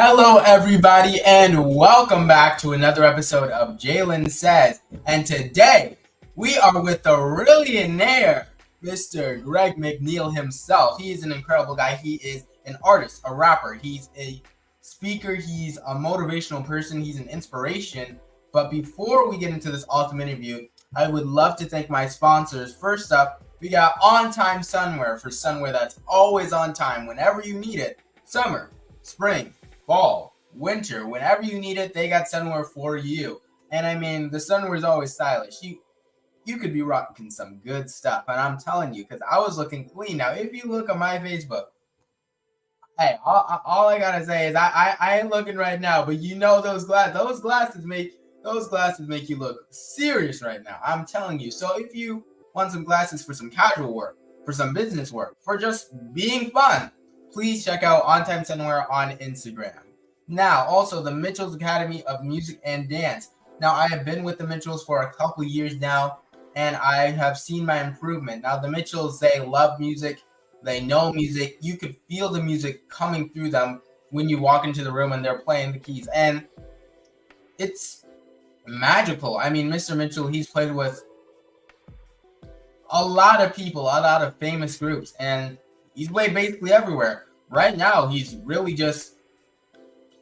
Hello, everybody, and welcome back to another episode of Jalen Says. And today, we are with the Realionaire, Mr. Greg McNeal himself. He is an incredible guy. He is an artist, a rapper. He's a speaker. He's a motivational person. He's an inspiration. But before we get into this awesome interview, I would love to thank my sponsors. First up, we got On Time Sunwear for sunwear that's always on time whenever you need it. Summer, spring, fall, winter, whenever you need it, they got sunwear for you. And I mean, the sunwear is always stylish. You could be rocking some good stuff, and I'm telling you, because I was looking clean. Now, if you look on my Facebook, hey, all I gotta say is I ain't looking right now, but you know those glasses make you look serious right now. I'm telling you. So if you want some glasses for some casual work, for some business work, for just being fun, please check out On Time Sunwear on Instagram. Now, also the Mitchell's Academy of Music and Dance. Now, I have been with the Mitchells for a couple years now, and I have seen my improvement. Now, the Mitchells, they love music. They know music. You could feel the music coming through them when you walk into the room and they're playing the keys. And it's magical. I mean, Mr. Mitchell, he's played with a lot of people, a lot of famous groups, and he's played basically everywhere. Right now, he's really just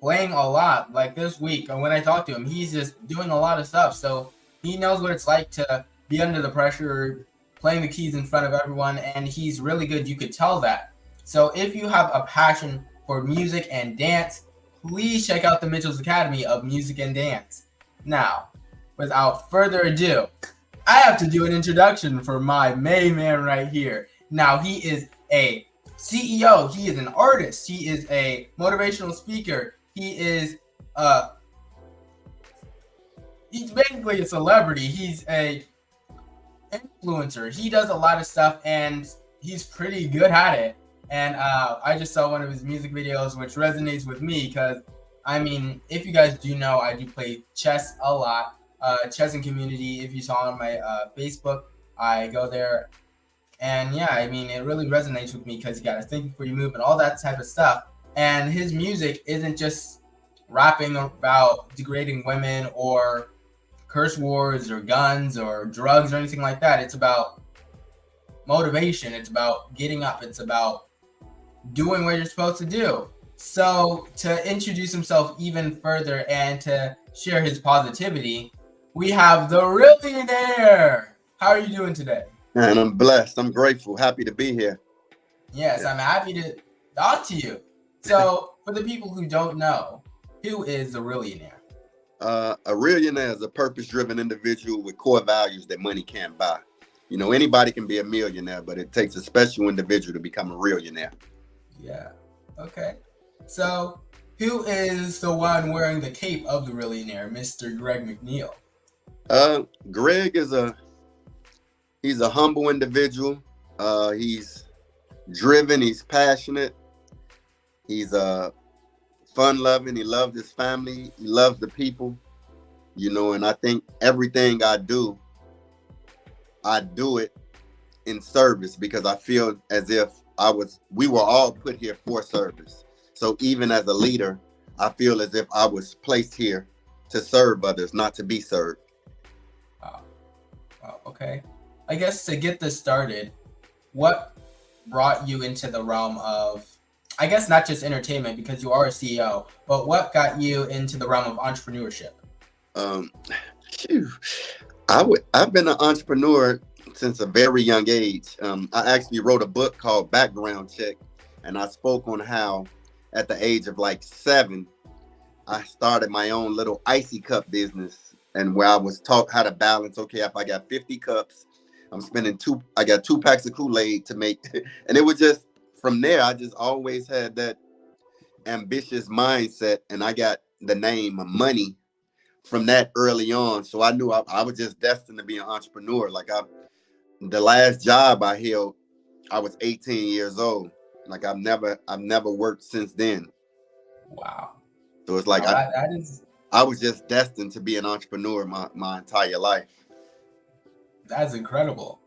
playing a lot. Like this week, and when I talked to him, he's just doing a lot of stuff. So he knows what it's like to be under the pressure, playing the keys in front of everyone, and he's really good. You could tell that. So if you have a passion for music and dance, please check out the Mitchell's Academy of Music and Dance. Now, without further ado, I have to do an introduction for my main man right here. Now, he is a CEO. He is an artist. He is a motivational speaker. He's basically a celebrity. He's a influencer. He does a lot of stuff, and he's pretty good at it. And I just saw one of his music videos, which resonates with me because, I mean, if you guys do know, I do play chess a lot. Chess and community. If you saw on my Facebook, I go there. And yeah, I mean, it really resonates with me because you got to think before you move and all that type of stuff. And his music isn't just rapping about degrading women or curse words or guns or drugs or anything like that. It's about motivation. It's about getting up. It's about doing what you're supposed to do. So to introduce himself even further and to share his positivity, we have the Realionaire. How are you doing today? Man, I'm blessed. I'm grateful. Happy to be here. Yes, I'm happy to talk to you. So, for the people who don't know, who is the Realionaire? A Realionaire is a purpose-driven individual with core values that money can't buy. You know, anybody can be a millionaire, but it takes a special individual to become a Realionaire. Yeah. Okay. So, who is the one wearing the cape of the Realionaire, Mr. Greg McNeal? Greg is he's a humble individual. He's driven. He's passionate. He's fun-loving. He loves his family. He loves the people. You know, and I think everything I do it in service because I feel as if we were all put here for service. So even as a leader, I feel as if I was placed here to serve others, not to be served. Wow. Okay. I guess to get this started, what brought you into the realm of, I guess not just entertainment because you are a CEO, but what got you into the realm of entrepreneurship? I've been an entrepreneur since a very young age. I actually wrote a book called Background Check, and I spoke on how at the age of like 7, I started my own little icy cup business, and where I was taught how to balance. Okay, if I got 50 cups, I got 2 packs of Kool-Aid to make. And it was just, from there, I just always had that ambitious mindset, and I got the name Money from that early on. So I knew I was just destined to be an entrepreneur. Like the last job I held, I was 18 years old. Like I've never worked since then. Wow. So it's like I was just destined to be an entrepreneur my entire life. That's incredible.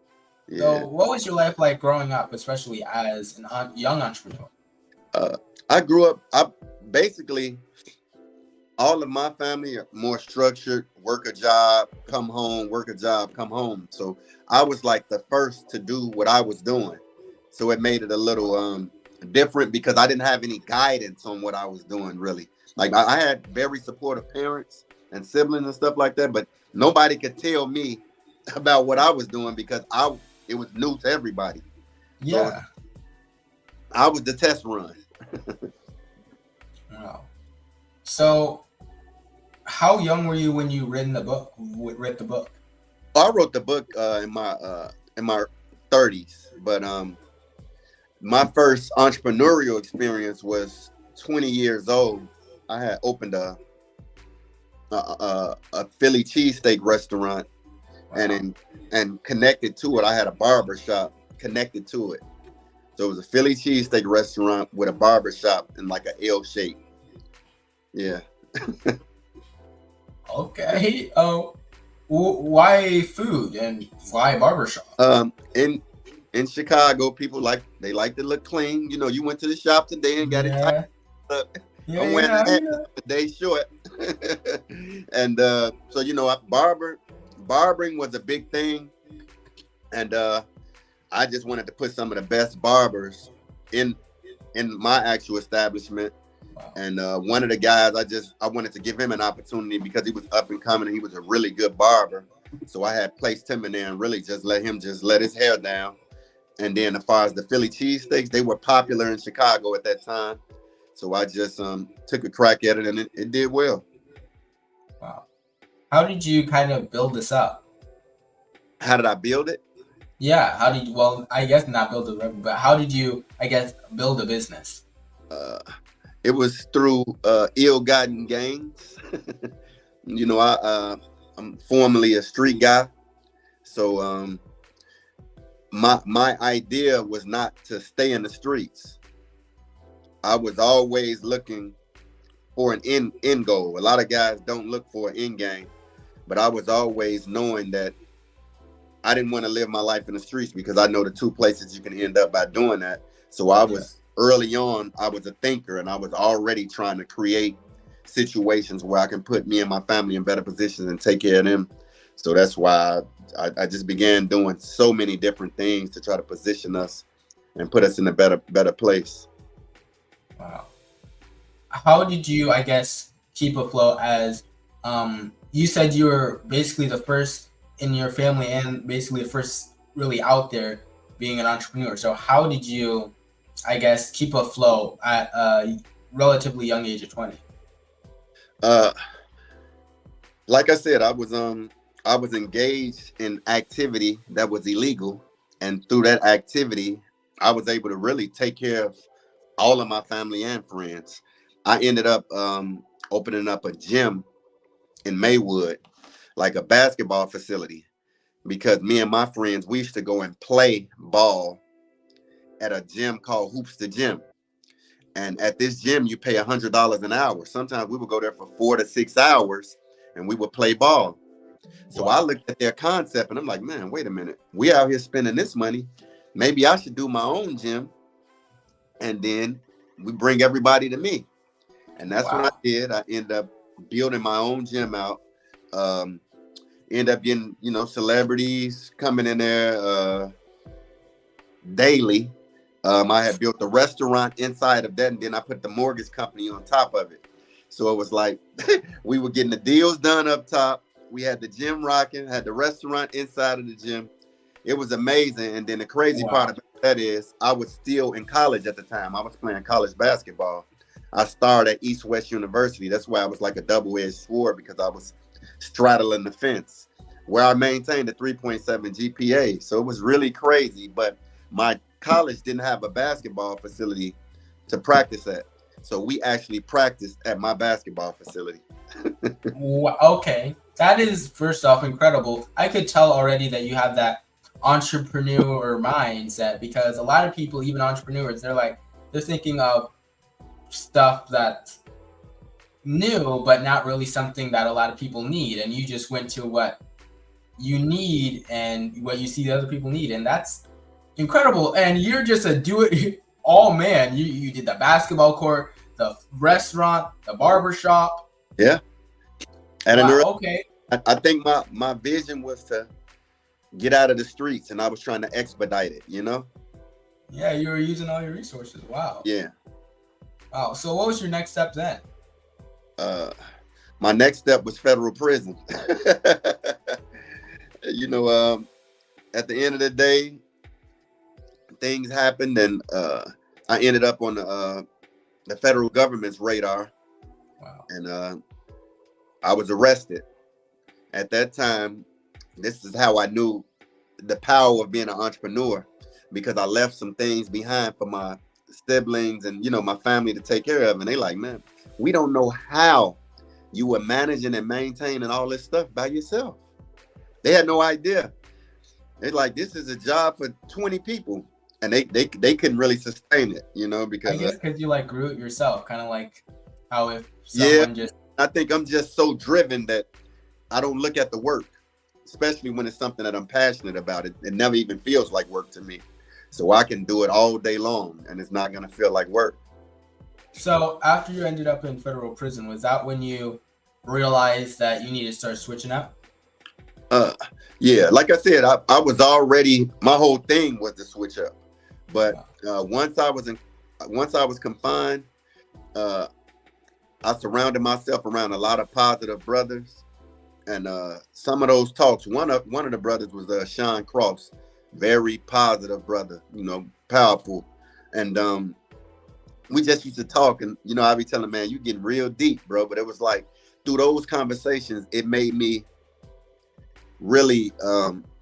Yeah. So what was your life like growing up, especially as a young entrepreneur? I grew up. I basically all of my family are more structured. Work a job, come home. Work a job, come home. So I was like the first to do what I was doing. So it made it a little different because I didn't have any guidance on what I was doing really. Like I had very supportive parents and siblings and stuff like that, but nobody could tell me about what I was doing because I it was new to everybody. So Yeah. I was the test run. Wow. So, how young were you when you read the book? I wrote the book in my 30s, but my first entrepreneurial experience was 20 years old. I had opened a Philly cheesesteak restaurant, and Wow. connected to it, I had a barber shop connected to it. So it was a Philly cheesesteak restaurant with a barber shop in like a L shape. Yeah. Okay. Oh, why food and why barbershop? In Chicago, people like to look clean. You know, you went to the shop today and got it tight Yeah. up. Yeah. I'm wearing a Yeah. hat Yeah. a day short. And so you know, barbering was a big thing, and I just wanted to put some of the best barbers in my actual establishment. Wow. And one of the guys, I wanted to give him an opportunity because he was up and coming and he was a really good barber. So I had placed him in there and really just let him just let his hair down. And then as far as the Philly cheesesteaks, they were popular in Chicago at that time. So I just took a crack at it and it did well. Wow. How did you kind of build this up? How did I build it? Yeah. How did you? Well, I guess not build a revenue, but how did you? I guess build a business. Uh, it was through ill-gotten gains. You know, I'm formerly a street guy. So my idea was not to stay in the streets. I was always looking for an end goal. A lot of guys don't look for an end game, but I was always knowing that I didn't want to live my life in the streets because I know the two places you can end up by doing that. So I Yeah. was early on, I was a thinker and I was already trying to create situations where I can put me and my family in better positions and take care of them. So that's why I just began doing so many different things to try to position us and put us in a better place. Wow. How did you, I guess, keep afloat as you said you were basically the first in your family and basically the first really out there being an entrepreneur. So how did you, I guess, keep afloat at a relatively young age of 20? Uh, like I said, I was engaged in activity that was illegal, and through that activity, I was able to really take care of all of my family and friends. I ended up opening up a gym in Maywood, like a basketball facility, because me and my friends we used to go and play ball at a gym called Hoops the Gym. And at this gym, you pay $100 an hour. Sometimes we would go there for 4 to 6 hours, and we would play ball. So I Wow. looked at their concept and I'm like, man, wait a minute. We out here spending this money. Maybe I should do my own gym. And then we bring everybody to me. And that's what I Wow. did. I ended up building my own gym out. Um, End up getting, you know, celebrities coming in there daily. I had built the restaurant inside of that, and then I put the mortgage company on top of it. So it was like we were getting the deals done up top. We had the gym rocking, had the restaurant inside of the gym. It was amazing. And then the crazy part Wow. about that is I was still in college at the time. I was playing college basketball. I started at East West University. That's why I was like a double-edged sword because I was straddling the fence where I maintained a 3.7 GPA. So it was really crazy. But my college didn't have a basketball facility to practice at. So we actually practiced at my basketball facility. Okay. That is, first off, incredible. I could tell already that you have that entrepreneur mindset because a lot of people, even entrepreneurs, they're thinking of stuff that's new, but not really something that a lot of people need. And you just went to what you need and what you see the other people need. And that's incredible. And you're just a do it all man. You did the basketball court, the restaurant, the barber shop. Yeah. At an Wow. early, Okay. I think my vision was to get out of the streets, and I was trying to expedite it. Yeah, you were using all your resources. Wow. Yeah. Wow. So what was your next step then? Uh, my next step was federal prison. you know, um, at the end of the day, things happened, and I ended up on the federal government's radar, Wow. and I was arrested. At that time, this is how I knew the power of being an entrepreneur, because I left some things behind for my siblings and my family to take care of, and they like, man, we don't know how you were managing and maintaining all this stuff by yourself. They had no idea. They're like, this is a job for 20 people, and they couldn't really sustain it, I because guess because you like grew it yourself, kind of like how if yeah, someone just I think I'm just so driven that I don't look at the work, especially when it's something that I'm passionate about. It never even feels like work to me. So I can do it all day long and it's not going to feel like work. So after you ended up in federal prison, was that when you realized that you need to start switching up? Uh, yeah, like I said, I was already, my whole thing was to switch up. But once I was confined, uh, I surrounded myself around a lot of positive brothers. And some of those talks, one of the brothers was Sean Cross, very positive brother, powerful. And we just used to talk, and I be telling, man, you getting real deep, bro. But it was like through those conversations, it made me really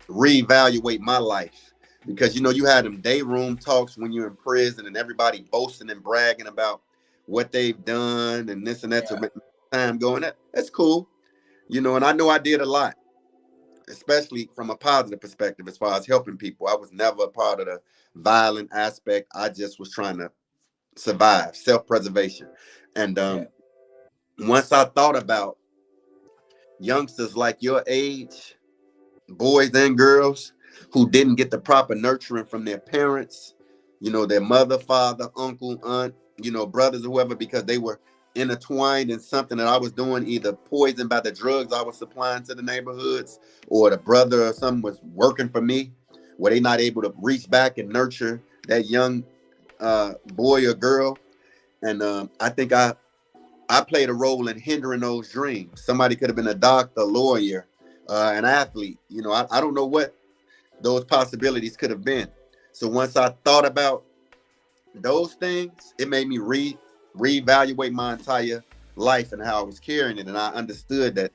reevaluate my life, because you had them day room talks when you're in prison, and everybody boasting and bragging about what they've done and this and that to Yeah. make time going. That's cool, and I know I did a lot, especially from a positive perspective as far as helping people. I was never a part of the violent aspect. I just was trying to survive, self-preservation. And Yeah. once I thought about youngsters like your age, boys and girls, who didn't get the proper nurturing from their parents, their mother, father, uncle, aunt, brothers, whoever, because they were intertwined in something that I was doing, either poisoned by the drugs I was supplying to the neighborhoods, or the brother or something was working for me, where they not able to reach back and nurture that young boy or girl. And I think I played a role in hindering those dreams. Somebody could have been a doctor, a lawyer, an athlete. I don't know what those possibilities could have been. So once I thought about those things, it made me reevaluate my entire life and how I was carrying it. And I understood that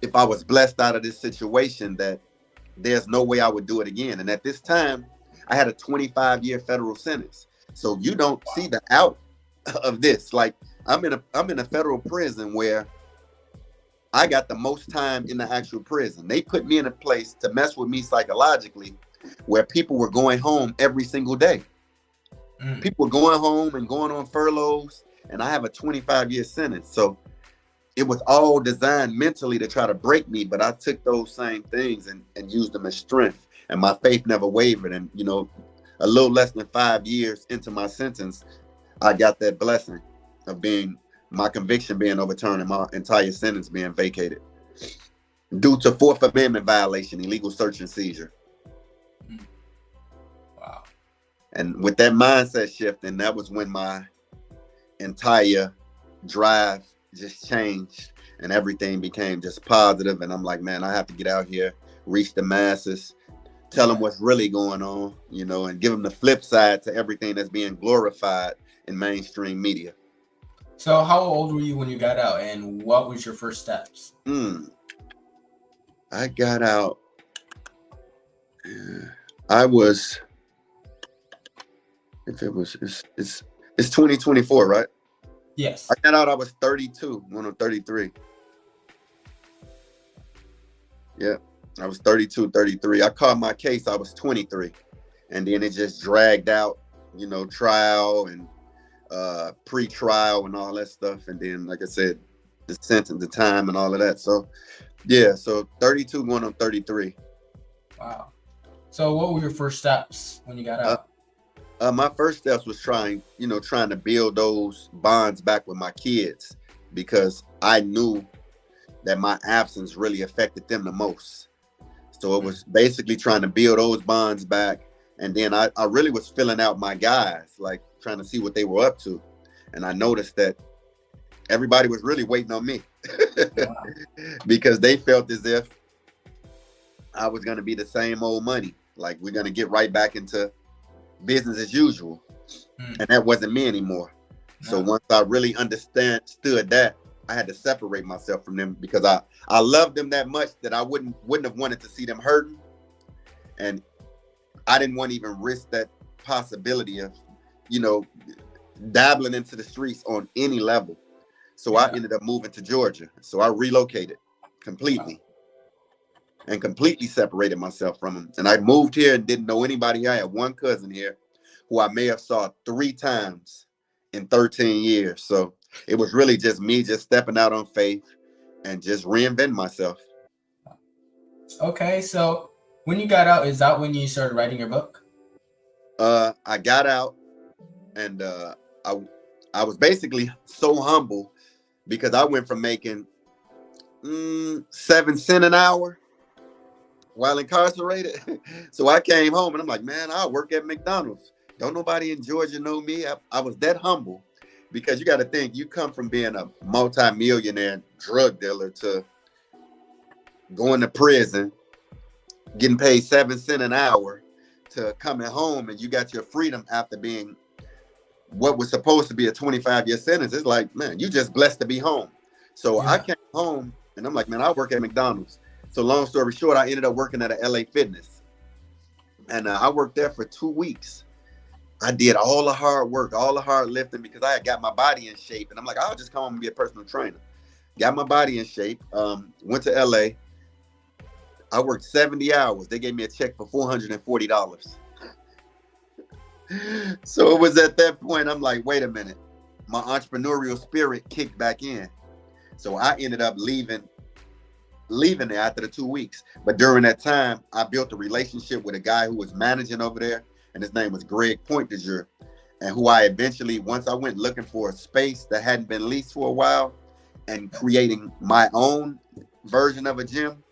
if I was blessed out of this situation, that there's no way I would do it again. And at this time, I had a 25-year federal sentence. So you don't see the out of this. Like, I'm in a federal prison where I got the most time in the actual prison. They put me in a place to mess with me psychologically, where people were going home every single day. People were going home and going on furloughs, and I have a 25-year sentence. So it was all designed mentally to try to break me, but I took those same things and used them as strength, and my faith never wavered. And a little less than 5 years into my sentence, I got that blessing of my conviction being overturned and my entire sentence being vacated due to Fourth Amendment violation, illegal search and seizure. Wow. And with that mindset shift, and that was when my entire drive just changed and everything became just positive. And I'm like, man, I have to get out here, reach the masses, tell them what's really going on, and give them the flip side to everything that's being glorified in mainstream media. So how old were you when you got out, and what was your first steps? I got out. I was. If it was, it's 2024, right? Yes. I got out. I was 32. Going on 33. Yeah, I was 32, 33. I caught my case. I was 23, and then it just dragged out. Trial and pre-trial and all that stuff, and then, like I said, the sentence, the time, and all of that. So, yeah, so 32 going on 33. Wow. So, what were your first steps when you got out? My first steps was trying to build those bonds back with my kids because I knew that my absence really affected them the most. So it Mm. was basically trying to build those bonds back. And then I really was filling out my guys, like trying to see what they were up to. And I noticed that everybody was really waiting on me Wow. because they felt as if I was going to be the same old money. Like we're going to get right back into business as usual. Mm. And that wasn't me anymore. So No. once I really understood that, I had to separate myself from them because I loved them that much that I wouldn't have wanted to see them hurting. And I didn't want to even risk that possibility of, you know, dabbling into the streets on any level. So I Yeah. ended up moving to Georgia. So I relocated Wow. completely and completely separated myself from them. And I moved here and didn't know anybody. I had one cousin here who I may have saw 3 times in 13 years. So it was really just me just stepping out on faith and just reinventing myself. Okay, so when you got out, is that when you started writing your book? I got out and I I was basically so humble because I went from making 7 cents an hour while incarcerated. So I came home and I'm like, man, I work at McDonald's. Don't nobody in Georgia know me. I was that humble because you got to think you come from being a multi-millionaire drug dealer to going to prison, getting paid 7 cents an hour to coming home and you got your freedom after being what was supposed to be a 25-year sentence. It's like, man, you just blessed to be home. So I Yeah. came home and I'm like, man, I work at McDonald's. So long story short, I ended up working at a LA Fitness. And I worked there for 2 weeks. I did all the hard work, all the hard lifting because I had got my body in shape. And I'm like, I'll just come home and be a personal trainer. Got my body in shape. Went to LA. I worked 70 hours. They gave me a check for $440. So it was at that point, I'm like, wait a minute. My entrepreneurial spirit kicked back in. So I ended up leaving there after the 2 weeks. But during that time, I built a relationship with a guy who was managing over there, and his name was Greg Pointinger, and who I eventually, once I went looking for a space that hadn't been leased for a while, and creating my own version of a gym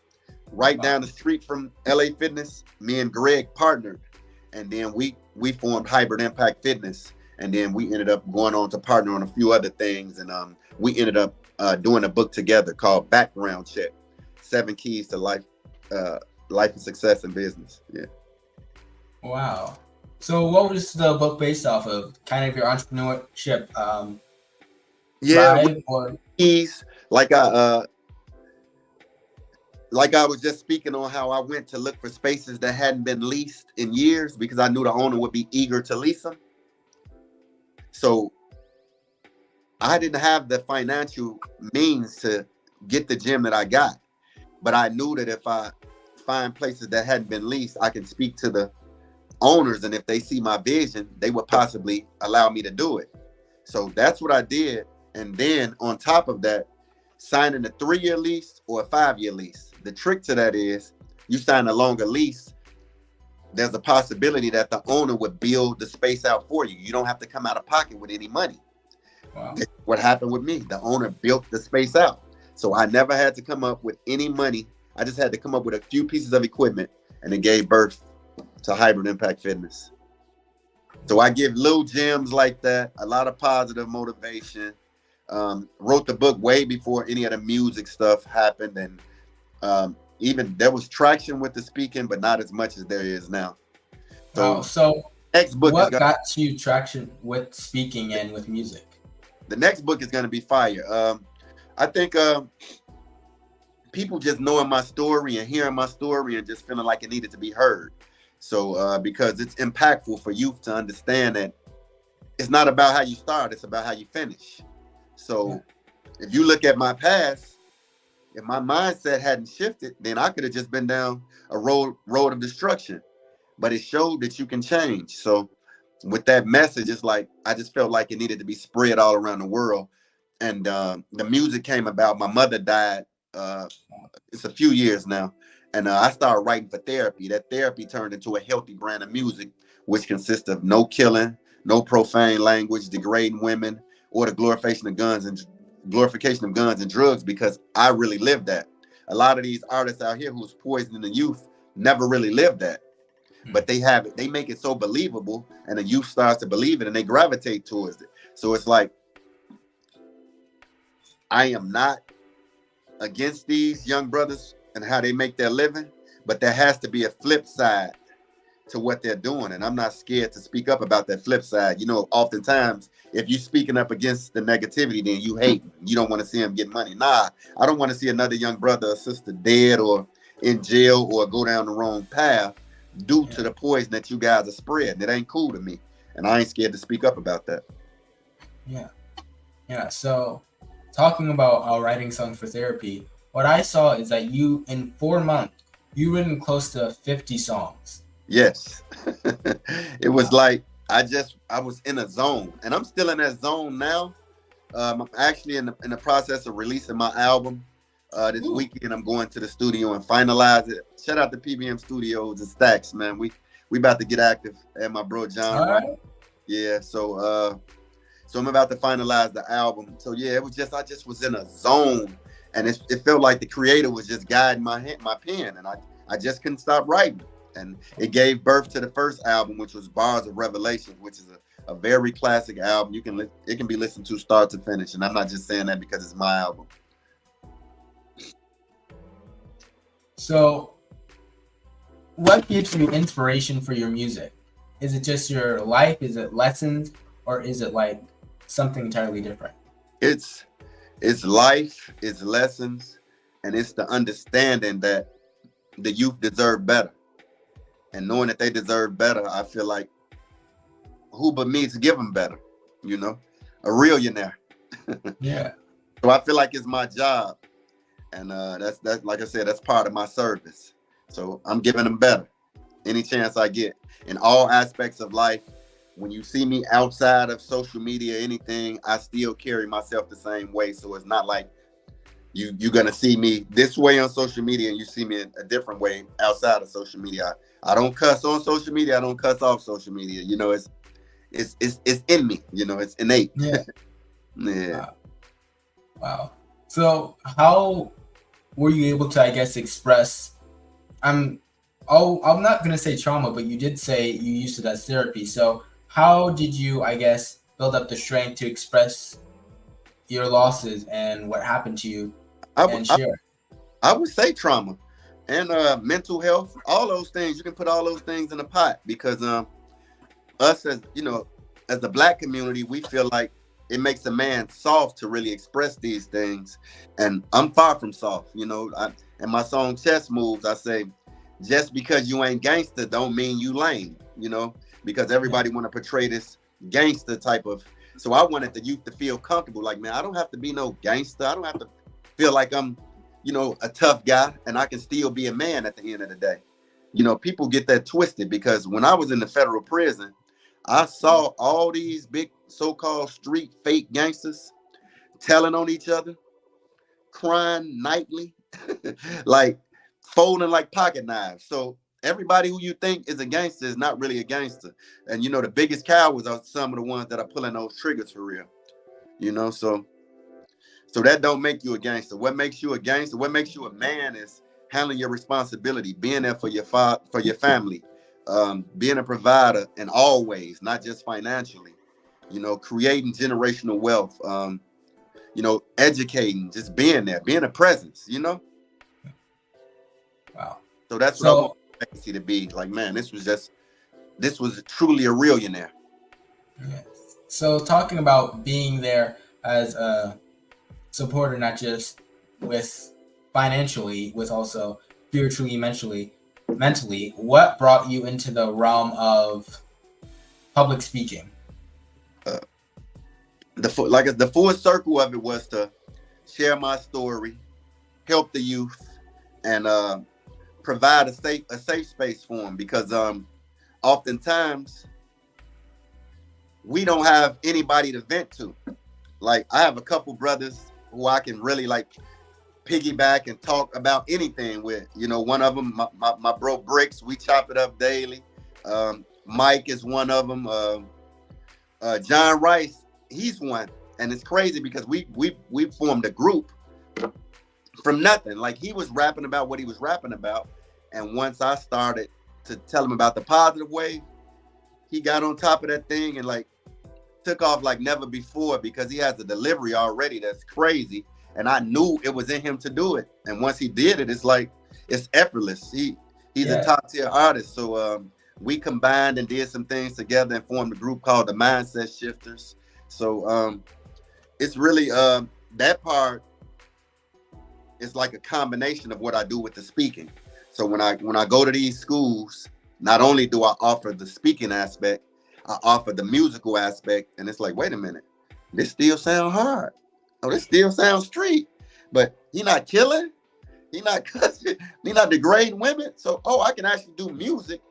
right Wow. down the street from LA Fitness, me and Greg partnered, and then we formed Hybrid Impact Fitness, and then we ended up going on to partner on a few other things, and we ended up doing a book together called Background Check: 7 Keys to Life, uh, Life and Success in Business. Yeah, Wow. So what was the book based off of? Kind of your entrepreneurship yeah, with drive or keys, like I was just speaking on how I went to look for spaces that hadn't been leased in years because I knew the owner would be eager to lease them. So I didn't have the financial means to get the gym that I got, but I knew that if I find places that hadn't been leased, I can speak to the owners, and if they see my vision, they would possibly allow me to do it. So that's what I did. And then on top of that, signing a 3-year lease or a 5-year lease. The trick to that is you sign a longer lease, there's a possibility that the owner would build the space out for you. You don't have to come out of pocket with any money. wow. This is what happened with me. The owner built the space out. So I never had to come up with any money. I just had to come up with a few pieces of equipment, and it gave birth to Hybrid Impact Fitness. So I give little gems like that, a lot of positive motivation. Wrote the book way before any of the music stuff happened, and even there was traction with the speaking, but not as much as there is now. Wow. So So next book is what gonna got you traction with speaking and with music? the next book is gonna be fire. I think people just knowing my story and hearing my story and just feeling like it needed to be heard. So because it's impactful for youth to understand that it's not about how you start, it's about how you finish. Yeah. So if you look at my past, if my mindset hadn't shifted, then I could have just been down a road of destruction. But it showed that you can change. So with that message, it's like I just felt like it needed to be spread all around the world. And the music came about. My mother died. It's a few years now, and I started writing for therapy. That therapy turned into a healthy brand of music, which consists of no killing, no profane language, degrading women, or the glorification of guns and drugs, because I really lived that. A lot of these artists out here who's poisoning the youth never really lived that, but they have it. They make it so believable, and the youth starts to believe it, and they gravitate towards it. So it's like, I am not against these young brothers and how they make their living, but there has to be a flip side to what they're doing, and I'm not scared to speak up about that flip side. You know, oftentimes if you're speaking up against the negativity, then you hate them. You don't want to see them get money. Nah, I don't want to see another young brother or sister dead or in jail or go down the wrong path due to the poison that you guys are spreading. It ain't cool to me, and I ain't scared to speak up about that. Yeah. So talking about writing songs for therapy, what I saw is that you, in 4 months, you written close to 50 songs. Yes. It was like I was in a zone, and I'm still in that zone now. I'm actually in the process of releasing my album this weekend. I'm going to the studio and finalize it. Shout out to PBM Studios and Stacks, man. We about to get active, and my bro John. Right. Yeah. So I'm about to finalize the album. So yeah, it was just, I just was in a zone, and it felt like the creator was just guiding my pen, and I just couldn't stop writing. And it gave birth to the first album, which was Bars of Revelation, which is a very classic album. It can be listened to start to finish, and I'm not just saying that because it's my album. So, what gives you inspiration for your music? Is it just your life? Is it lessons? Or is it like something entirely different? It's life, it's lessons, and it's the understanding that the youth deserve better. And knowing that they deserve better, I feel like who but me to give them better, you know? A Realionaire. Yeah. So I feel like it's my job. And that's like I said, that's part of my service. So I'm giving them better any chance I get in all aspects of life. When you see me outside of social media, anything, I still carry myself the same way. So it's not like you're gonna see me this way on social media and you see me in a different way outside of social media. I don't cuss on social media. I don't cuss off social media. You know, it's in me. You know, it's innate. Yeah. Yeah. Wow. So how were you able to, I guess, express? I'm not gonna say trauma, but you did say you used it as therapy. So how did you, I guess, build up the strength to express your losses and what happened to you and share? I would say trauma and mental health, all those things. You can put all those things in a pot, because us, as you know, as the Black community, we feel like it makes a man soft to really express these things, and I'm far from soft. You know, in my song Chess Moves, I say, just because you ain't gangster don't mean you lame. You know, because everybody want to portray this gangster type of. So I wanted the youth to feel comfortable. Like, man, I don't have to be no gangster. I don't have to feel like I'm, you know, a tough guy, and I can still be a man at the end of the day. You know, people get that twisted, because when I was in the federal prison, I saw all these big so-called street fake gangsters telling on each other, crying nightly, like folding like pocket knives. So everybody who you think is a gangster is not really a gangster. And you know, the biggest cowards are some of the ones that are pulling those triggers for real. You know, so that don't make you a gangster. What makes you a gangster? What makes you a man is handling your responsibility, being there for your for your family, being a provider in all ways, not just financially. You know, creating generational wealth. You know, educating, just being there, being a presence. You know. Wow. So that's what I want legacy to be. Like, man, this was truly a Realionaire. Yeah. So talking about being there as a supporter, not just with financially, with also spiritually, mentally, what brought you into the realm of public speaking? The full circle of it was to share my story, help the youth, and provide a safe space for them, because oftentimes we don't have anybody to vent to. Like, I have a couple brothers who I can really like piggyback and talk about anything with. You know, one of them, my bro Bricks, we chop it up daily. Mike is one of them. John Rice, he's one, and it's crazy because we formed a group from nothing. Like, he was rapping about what he was rapping about, and once I started to tell him about the positive way, he got on top of that thing and like took off like never before, because he has a delivery already that's crazy, and I knew it was in him to do it. And once he did it, it's like it's effortless. He's a top tier artist. So we combined and did some things together and formed a group called the Mindset Shifters. So it's really that part is like a combination of what I do with the speaking. So when I go to these schools, not only do I offer the speaking aspect, I offer the musical aspect, and it's like, wait a minute, this still sound hard. Oh, this still sounds street, but he not killing, he not cussing, he not degrading women. So, I can actually do music,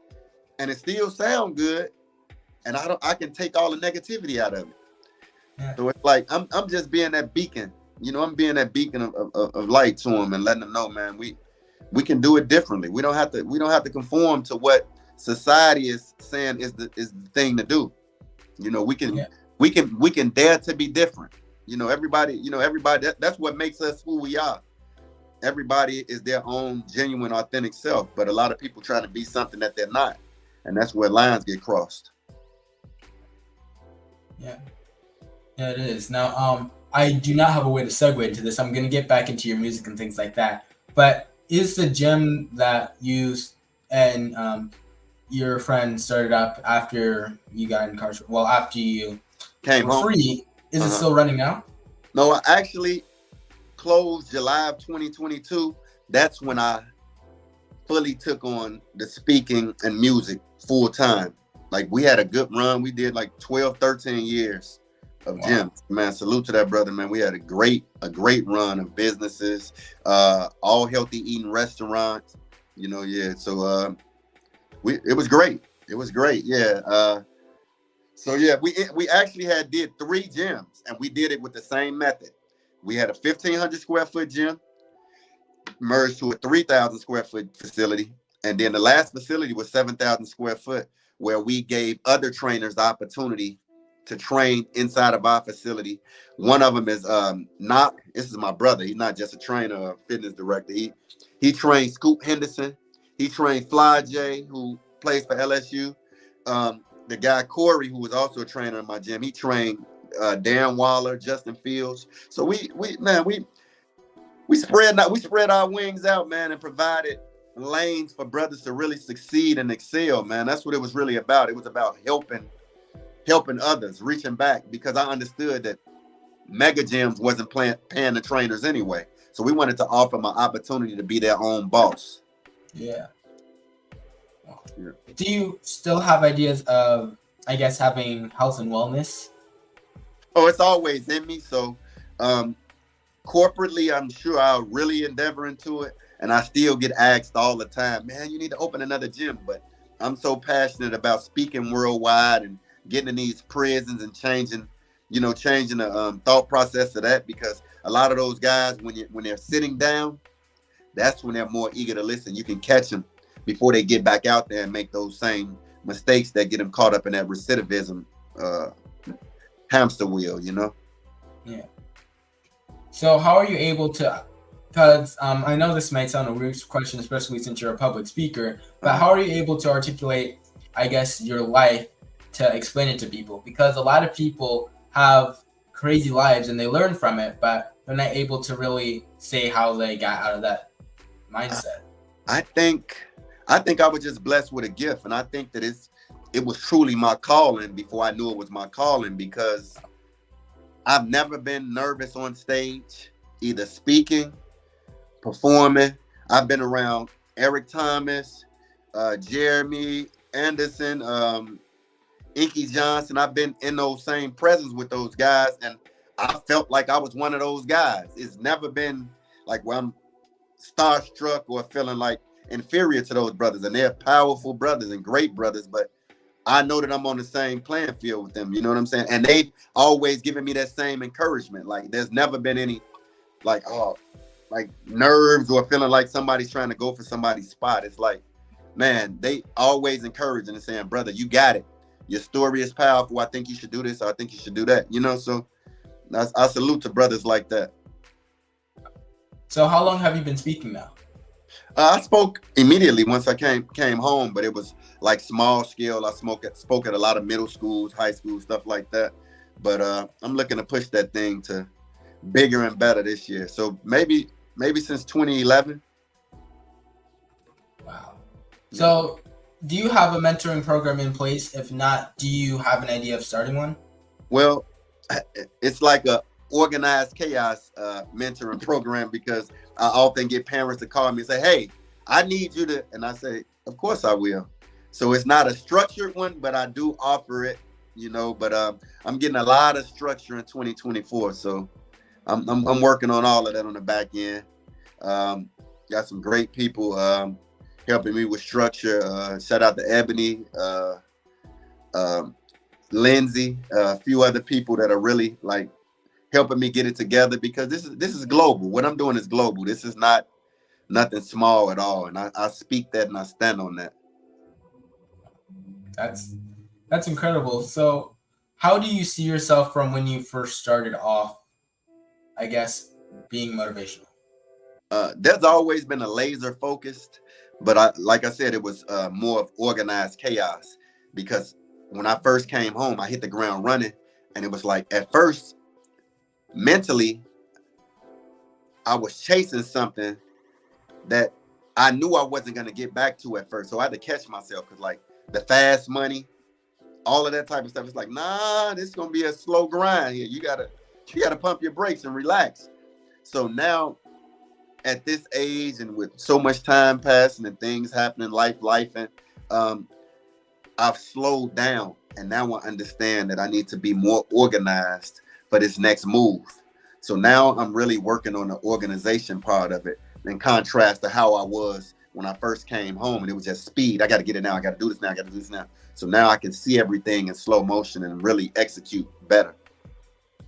and it still sound good, and I can take all the negativity out of it. Yeah. So it's like I'm just being that beacon, I'm being that beacon of light to them and letting them know, man, we can do it differently. We don't have to conform to what society is saying is the thing to do. We can dare to be different. Everybody, that's what makes us who we are. Everybody is their own genuine, authentic self, but a lot of people try to be something that they're not, and that's where lines get crossed. Yeah, it is. Now, I do not have a way to segue into this. I'm going to get back into your music and things like that. But is the gym that you and your friend started up after you got incarcerated, well, after you came home free, is it still running now? No, I actually closed July of 2022. That's when I fully took on the speaking and music full time. Like, we had a good run. We did like 12, 13 years of gyms. Man, salute to that brother, man. We had a great run of businesses, all healthy eating restaurants, So it was great. It was great. Yeah. So yeah, we actually did 3 gyms, and we did it with the same method. We had a 1,500 square foot gym merged to a 3,000 square foot facility. And then the last facility was 7,000 square foot, where we gave other trainers the opportunity to train inside of our facility. One of them is Knock. This is my brother. He's not just a trainer or fitness director. He trained Scoop Henderson. He trained Fly J, who plays for LSU. The guy Corey, who was also a trainer in my gym, he trained Darren Waller, Justin Fields. So we spread our wings out, man, and provided lanes for brothers to really succeed and excel, man. That's what it was really about. It was about helping others, reaching back, because I understood that mega gyms wasn't paying the trainers anyway. So we wanted to offer them an opportunity to be their own boss. Yeah. Do you still have ideas of, I guess, having health and wellness? Oh, it's always in me. So corporately, I'm sure I'll really endeavor into it. And I still get asked all the time, man, you need to open another gym. But I'm so passionate about speaking worldwide and getting in these prisons and changing the thought process of that, because a lot of those guys, when they're sitting down, that's when they're more eager to listen. You can catch them before they get back out there and make those same mistakes that get them caught up in that recidivism hamster wheel, Yeah. So how are you able to, because I know this might sound a weird question, especially since you're a public speaker, but how are you able to articulate, I guess, your life to explain it to people? Because a lot of people have crazy lives and they learn from it, but they're not able to really say how they got out of that mindset. I think I was just blessed with a gift, and I think that it was truly my calling before I knew it was my calling, because I've never been nervous on stage, either speaking, performing. I've been around Eric Thomas, Jeremy Anderson, Inky Johnson. I've been in those same presence with those guys, and I felt like I was one of those guys. It's never been like where I'm starstruck or feeling like inferior to those brothers, and they're powerful brothers and great brothers, but I know that I'm on the same playing field with them, you know what I'm saying? And they've always given me that same encouragement. Like, there's never been any like nerves or feeling like somebody's trying to go for somebody's spot. It's like man, they always encouraging and saying, brother, you got it. Your story is powerful. I think you should do this. I think you should do that. So I salute to brothers like that. So how long have you been speaking now? I spoke immediately once I came home, but it was like small scale. I spoke at a lot of middle schools, high schools, stuff like that. But I'm looking to push that thing to bigger and better this year. So maybe since 2011. Wow. So do you have a mentoring program in place? If not, do you have an idea of starting one? Well, it's like a organized chaos mentoring program, because I often get parents to call me and say, hey, I need you to, and I say, of course I will. So it's not a structured one, but I do offer it, but I'm getting a lot of structure in 2024. So I'm working on all of that on the back end. Got some great people helping me with structure. Shout out to Ebony, Lindsay, a few other people that are really like helping me get it together, because this is global. What I'm doing is global. This is not nothing small at all. And I speak that and I stand on that. That's incredible. So how do you see yourself from when you first started off, I guess, being motivational? There's always been a laser focused, but like I said, it was more of organized chaos, because when I first came home, I hit the ground running, and it was like, at first, mentally, I was chasing something that I knew I wasn't going to get back to at first. So I had to catch myself, because like the fast money, all of that type of stuff, it's like, nah, this is going to be a slow grind here. You gotta pump your brakes and relax. So now at this age, and with so much time passing and things happening, life, and I've slowed down, and now I understand that I need to be more organized for this next move. So now I'm really working on the organization part of it, in contrast to how I was when I first came home, and it was just speed. I got to get it now. I got to do this now. I got to do this now. So now I can see everything in slow motion and really execute better.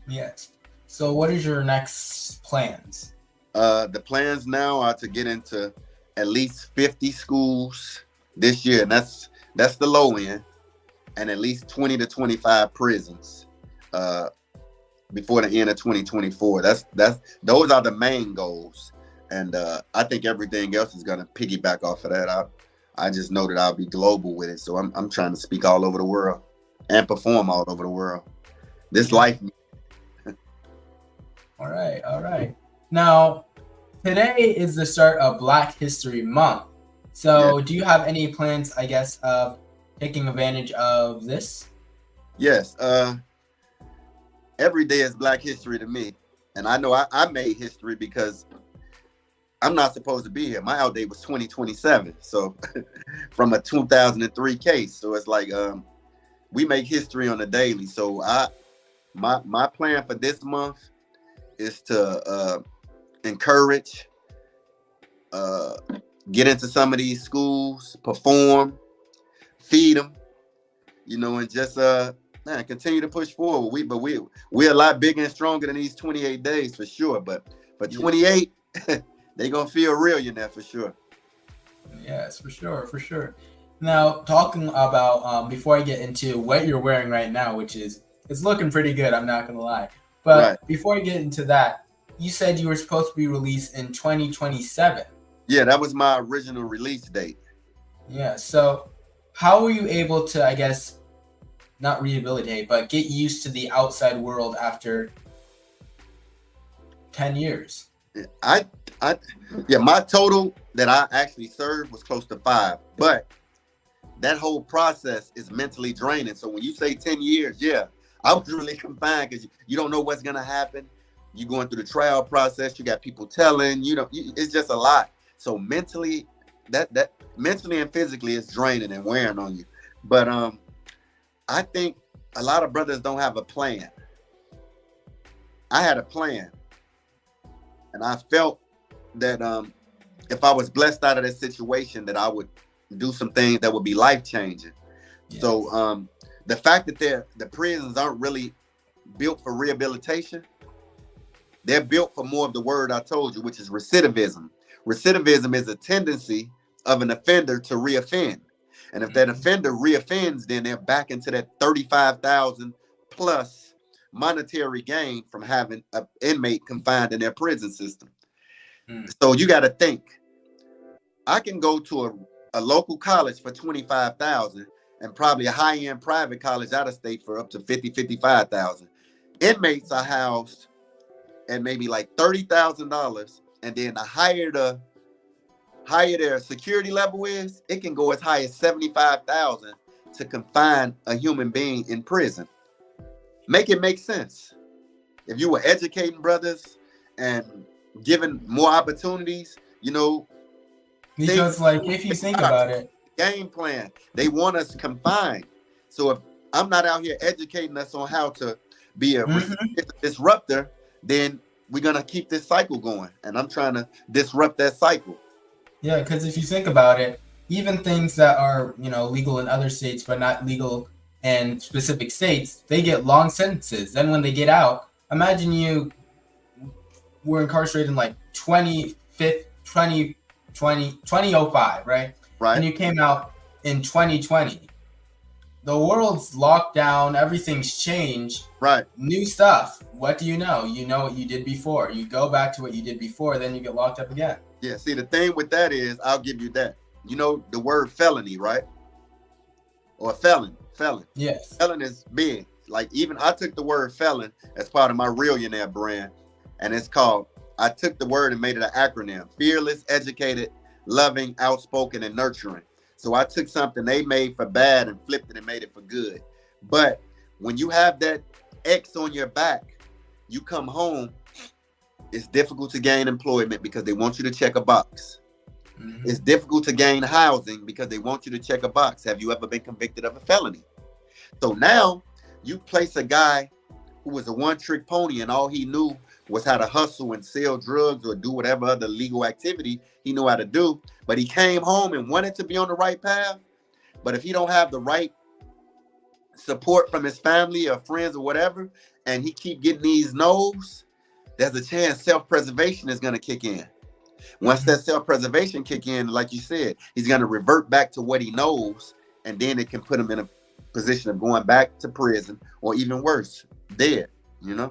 Yes. So what is your next plans? The plans now are to get into at least 50 schools this year, and that's the low end, and at least 20 to 25 prisons before the end of 2024. Those are the main goals, and I think everything else is gonna piggyback off of that. I just know that I'll be global with it, so I'm trying to speak all over the world and perform all over the world. This life. All right. Now, today is the start of Black History Month. So do you have any plans, I guess, of taking advantage of this? Yes. Every day is Black History to me. And I know I made history, because I'm not supposed to be here. My out date was 2027. So from a 2003 case. So it's like we make history on the daily. So my plan for this month is to encourage, get into some of these schools, perform, feed them, and just continue to push forward. We're a lot bigger and stronger than these 28 days for sure. But for 28, they gonna feel Realionaire for sure. Yes, for sure. Now, talking about before I get into what you're wearing right now, which is, it's looking pretty good, I'm not gonna lie. But Right. Before I get into that, you said you were supposed to be released in 2027. Yeah, that was my original release date. Yeah. So how were you able to, I guess, not rehabilitate, but get used to the outside world after 10 years? My total that I actually served was close to 5, but that whole process is mentally draining. So when you say 10 years, I was really confined, because you don't know what's gonna happen. You're going through the trial process. You got people telling, it's just a lot. So mentally, that mentally and physically, it's draining and wearing on you. But I think a lot of brothers don't have a plan. I had a plan, and I felt that if I was blessed out of that situation, that I would do some things that would be life changing. Yes. So the fact that the prisons aren't really built for rehabilitation, they're built for more of the word I told you, which is recidivism. Recidivism is a tendency of an offender to reoffend. And if that offender reoffends, then they're back into that 35,000 plus monetary gain from having an inmate confined in their prison system. So you got to think, I can go to a local college for 25,000 and probably a high-end private college out of state for up to 55,000. Inmates are housed at maybe like $30,000, and then the higher their security level is, it can go as high as 75,000 to confine a human being in prison. Make it make sense. If you were educating brothers and giving more opportunities, because like if you think about it, game plan, they want us confined. So if I'm not out here educating us on how to be a disruptor, then we're gonna keep this cycle going, and I'm trying to disrupt that cycle. Yeah, because if you think about it, even things that are legal in other states but not legal in specific states, they get long sentences. Then when they get out, imagine you were incarcerated in like 2005, right? Right. And you came out in 2020. The world's locked down, everything's changed. Right. New stuff. What do you know? You know what you did before. You go back to what you did before, then you get locked up again. Yeah, see, the thing with that is, I'll give you that. You know the word felony, right? Or felon. Yes. Felon is big. Like, even I took the word felon as part of my Realionaire brand, and I took the word and made it an acronym: fearless, educated, loving, outspoken, and nurturing. So I took something they made for bad and flipped it and made it for good. But when you have that X on your back, you come home, it's difficult to gain employment because they want you to check a box. It's difficult to gain housing because they want you to check a box. Have you ever been convicted of a felony? So now you place a guy who was a one-trick pony and all he knew was how to hustle and sell drugs or do whatever other legal activity he knew how to do. But he came home and wanted to be on the right path. But if he don't have the right support from his family or friends or whatever, and he keep getting these no's, there's a chance self-preservation is going to kick in. Once that self-preservation kick in, like you said, he's going to revert back to what he knows, and then it can put him in a position of going back to prison or even worse, dead, Yeah.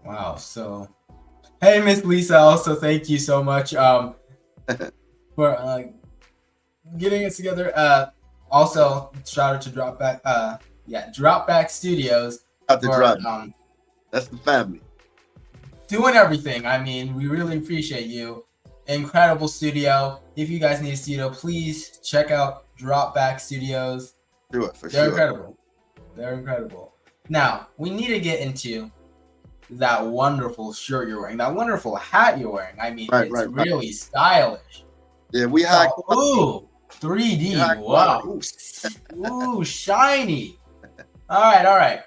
Wow. So, hey, Miss Lisa, also thank you so much for getting it together. Also, shout out to Dropback Studios. Out to Drop. That's the family. Doing everything. I mean, we really appreciate you. Incredible studio. If you guys need a studio, please check out Dropback Studios. They're sure. Incredible. They're incredible. Now, we need to get into that wonderful shirt you're wearing, that wonderful hat you're wearing. I mean, it's really stylish. Yeah, we high quality. Ooh, 3D. Wow. Ooh, shiny. All right.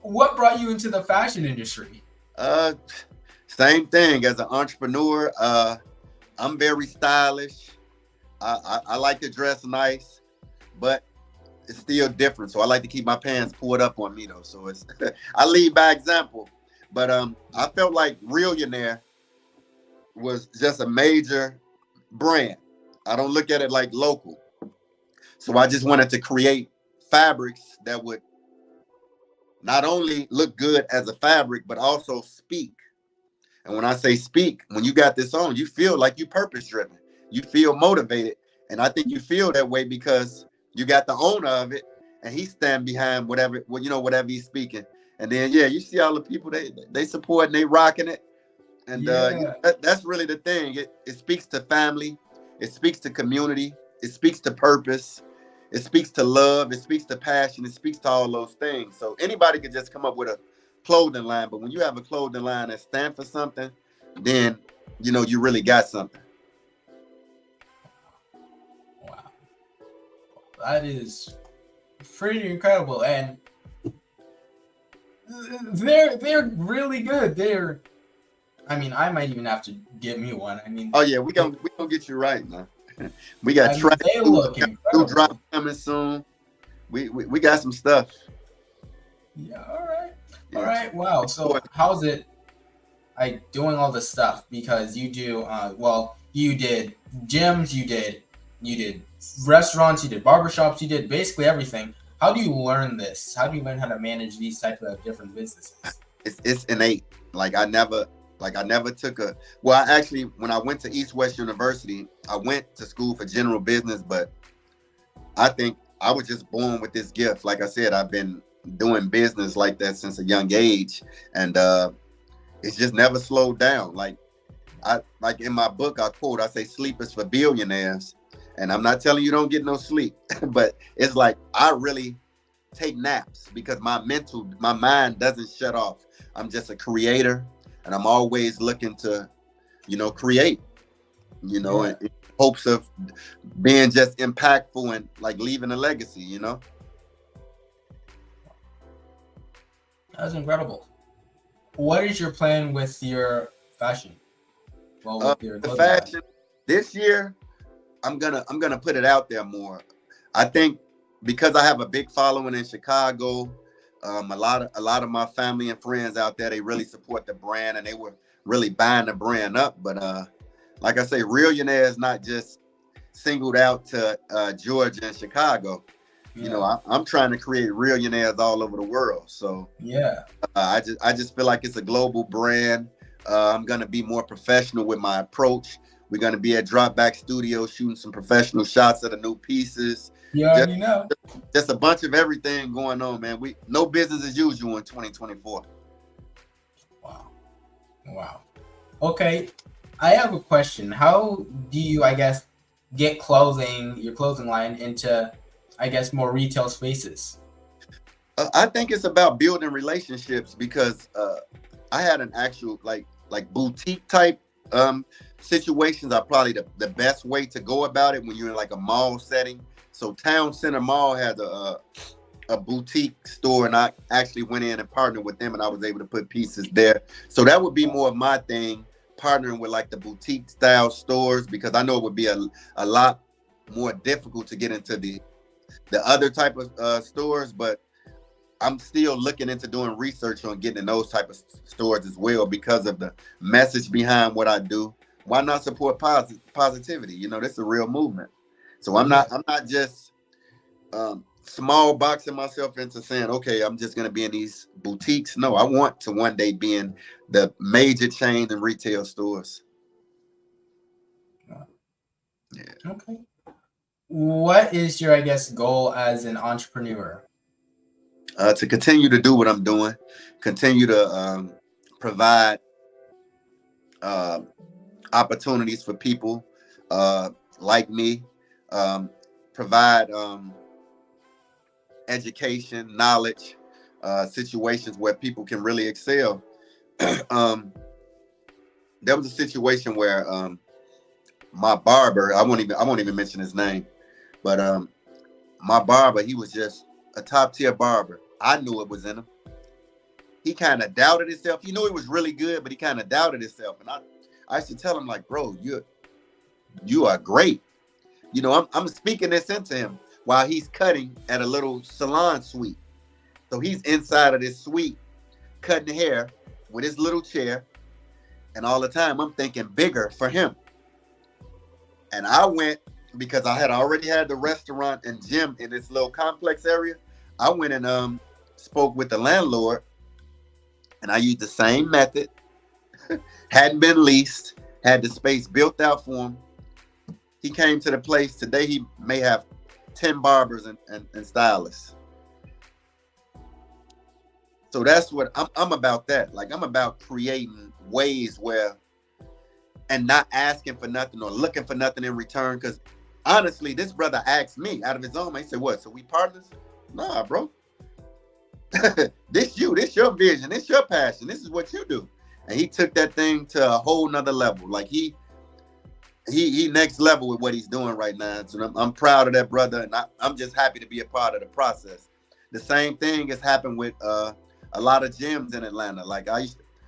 What brought you into the fashion industry? Same thing. As an entrepreneur, I'm very stylish. I like to dress nice, but it's still different. So I like to keep my pants pulled up on me though. So it's I lead by example. But I felt like Realionaire was just a major brand. I don't look at it like local. So I just wanted to create fabrics that would not only look good as a fabric, but also speak. And when I say speak, when you got this on, you feel like you're purpose driven. You feel motivated. And I think you feel that way because you got the owner of it and he stand behind whatever he's speaking. And then, you see all the people, they support and they rocking it. And that's really the thing. It speaks to family. It speaks to community. It speaks to purpose. It speaks to love. It speaks to passion. It speaks to all those things. So anybody could just come up with a clothing line. But when you have a clothing line that stands for something, then, you really got something. Wow. That is pretty incredible. And they're really good. I might even have to get me one. Oh yeah, we gonna get you right now. We got they look new drop coming soon. We got some stuff. Yeah, all right. Wow. So how's it like doing all this stuff because you do well, you did gyms, you did restaurants, you did barbershops, you did basically everything. How do you learn this? How do you learn how to manage these type of different businesses? It's innate. Like I never took a well. I actually, when I went to East West University, I went to school for general business, but I think I was just born with this gift. Like I said, I've been doing business like that since a young age, and it's just never slowed down. Like in my book, I say, "Sleep is for billionaires," and I'm not telling you don't get no sleep, but it's like I really take naps because my mind doesn't shut off. I'm just a creator, and I'm always looking to, create, Yeah, in hopes of being just impactful and like leaving a legacy. that was incredible. What is your plan with your fashion? Well, Uh, with your the clothing line. fashion this year, I'm gonna put it out there more. I think because I have a big following in Chicago, a lot of my family and friends out there, they really support the brand and they were really buying the brand up. But like I say, Realionaire is not just singled out to Georgia and Chicago. Yeah, I'm trying to create Realionaires all over the world. So yeah, I just feel like it's a global brand. I'm gonna be more professional with my approach. We're gonna be at Dropback Studio shooting some professional shots of the new pieces. you Just already know. just a bunch of everything going on, man. We no business as usual in 2024. Wow, wow. Okay, I have a question. How do you, I guess, get your clothing line into, I guess, more retail spaces? I think it's about building relationships because I had an actual like boutique type um situations are probably the best way to go about it when you're in like a mall setting. So Town Center Mall had a boutique store, and I actually went in and partnered with them, and I was able to put pieces there. So that would be more of my thing, partnering with like the boutique style stores, because I know it would be a lot more difficult to get into the other type of stores, but I'm still looking into doing research on getting in those type of stores as well because of the message behind what I do. Why not support positivity? This is a real movement. So I'm Yeah. not I'm not just small boxing myself into saying, okay, I'm just gonna be in these boutiques. No, I want to one day be in the major chain and retail stores. Yeah. Okay. What is your, I guess, goal as an entrepreneur? To continue to do what I'm doing, continue to provide uh, opportunities for people like me, um, provide education, knowledge, situations where people can really excel. um, there was a situation where my barber, I won't even mention his name, but my barber, he was just a top tier barber. I knew it was in him. He kind of doubted himself. He knew he was really good, but he kind of doubted himself. And I used to tell him like, bro, you are great. I'm speaking this into him while he's cutting at a little salon suite. So he's inside of this suite cutting hair with his little chair, and all the time I'm thinking bigger for him. And I went because I had already had the restaurant and gym in this little complex area. I went and spoke with the landlord, and I used the same method. Hadn't been leased, had the space built out for him. He came to the place today. He may have 10 barbers and stylists. So that's what I'm about. That like I'm about creating ways where and not asking for nothing or looking for nothing in return. Because honestly, this brother asked me out of his own. He said, "What? So we partners?" Nah, bro. This your vision, this your passion, this is what you do. And he took that thing to a whole nother level. Like he next level with what he's doing right now. So I'm proud of that brother, and I'm just happy to be a part of the process. The same thing has happened with a lot of gyms in Atlanta. Like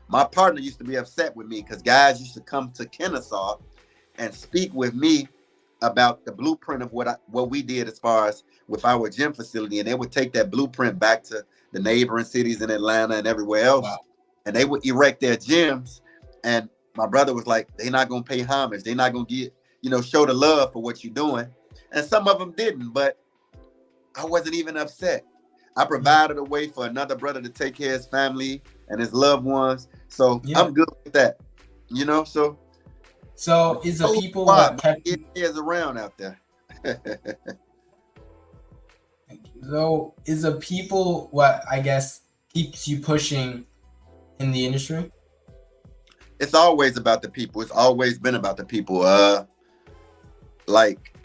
my partner used to be upset with me because guys used to come to Kennesaw and speak with me about the blueprint of what we did as far as with our gym facility, and they would take that blueprint back to the neighboring cities in Atlanta and everywhere else, Wow. and they would erect their gyms. And my brother was like, they're not gonna pay homage. They're not gonna get, show the love for what you're doing. And some of them didn't, but I wasn't even upset. I provided a way for another brother to take care of his family and his loved ones. So Yeah. I'm good with that. So is the people what kept it is around out there. So is the people what I guess keeps you pushing in the industry? It's always about the people. It's always been about the people. Like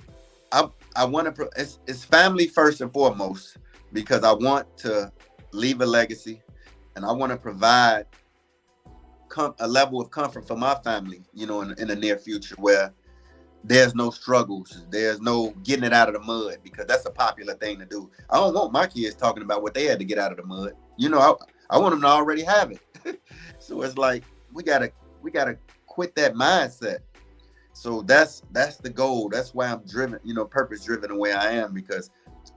I want to. It's family first and foremost because I want to leave a legacy, and I want to provide a level of comfort for my family. In the near future where there's no struggles, there's no getting it out of the mud, because that's a popular thing to do. I don't want my kids talking about what they had to get out of the mud. I want them to already have it. So it's like we gotta quit that mindset. So that's the goal. That's why I'm driven, purpose driven the way I am, because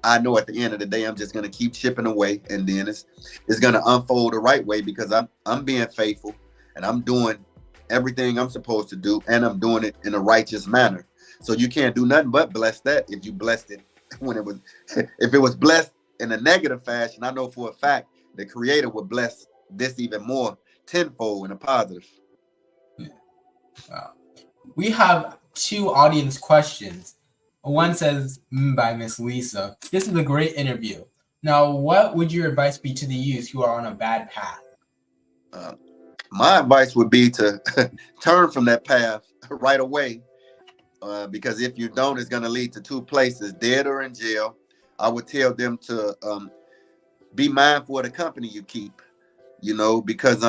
I know at the end of the day I'm just gonna keep chipping away, and then it's gonna unfold the right way because I'm being faithful and I'm doing everything I'm supposed to do, and I'm doing it in a righteous manner. So you can't do nothing but bless that. If you blessed it when it was, if it was blessed in a negative fashion, I know for a fact the Creator would bless this even more tenfold in a positive. Wow. We have 2 audience questions. One says by Miss Lisa, "This is a great interview. Now, what would your advice be to the youth who are on a bad path?" My advice would be to turn from that path right away, because if you don't, it's going to lead to 2 places: dead or in jail. I would tell them to be mindful of the company you keep, because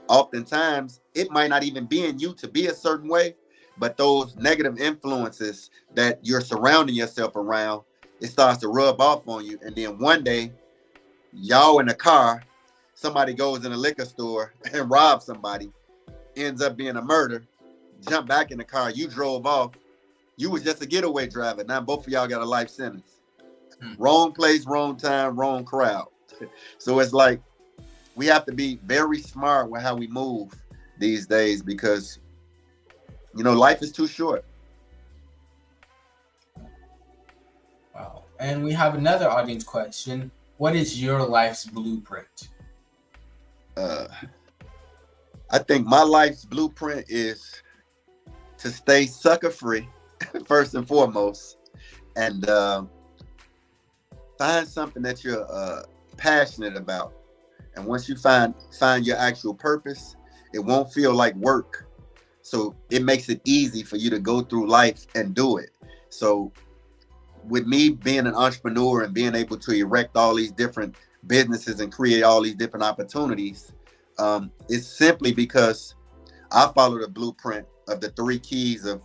oftentimes it might not even be in you to be a certain way, but those negative influences that you're surrounding yourself around, it starts to rub off on you. And then one day, y'all in a car, somebody goes in a liquor store and robs somebody, ends up being a murder, jump back in the car, you drove off, you was just a getaway driver. Now both of y'all got a life sentence. Wrong place, wrong time, wrong crowd. So it's like we have to be very smart with how we move these days, because life is too short. Wow. And we have another audience question. What is your life's blueprint? I think my life's blueprint is to stay sucker free first and foremost, and find something that you're passionate about. And once you find your actual purpose, it won't feel like work. So it makes it easy for you to go through life and do it. So with me being an entrepreneur and being able to erect all these different businesses and create all these different opportunities, it's simply because I follow the blueprint of the 3 keys of,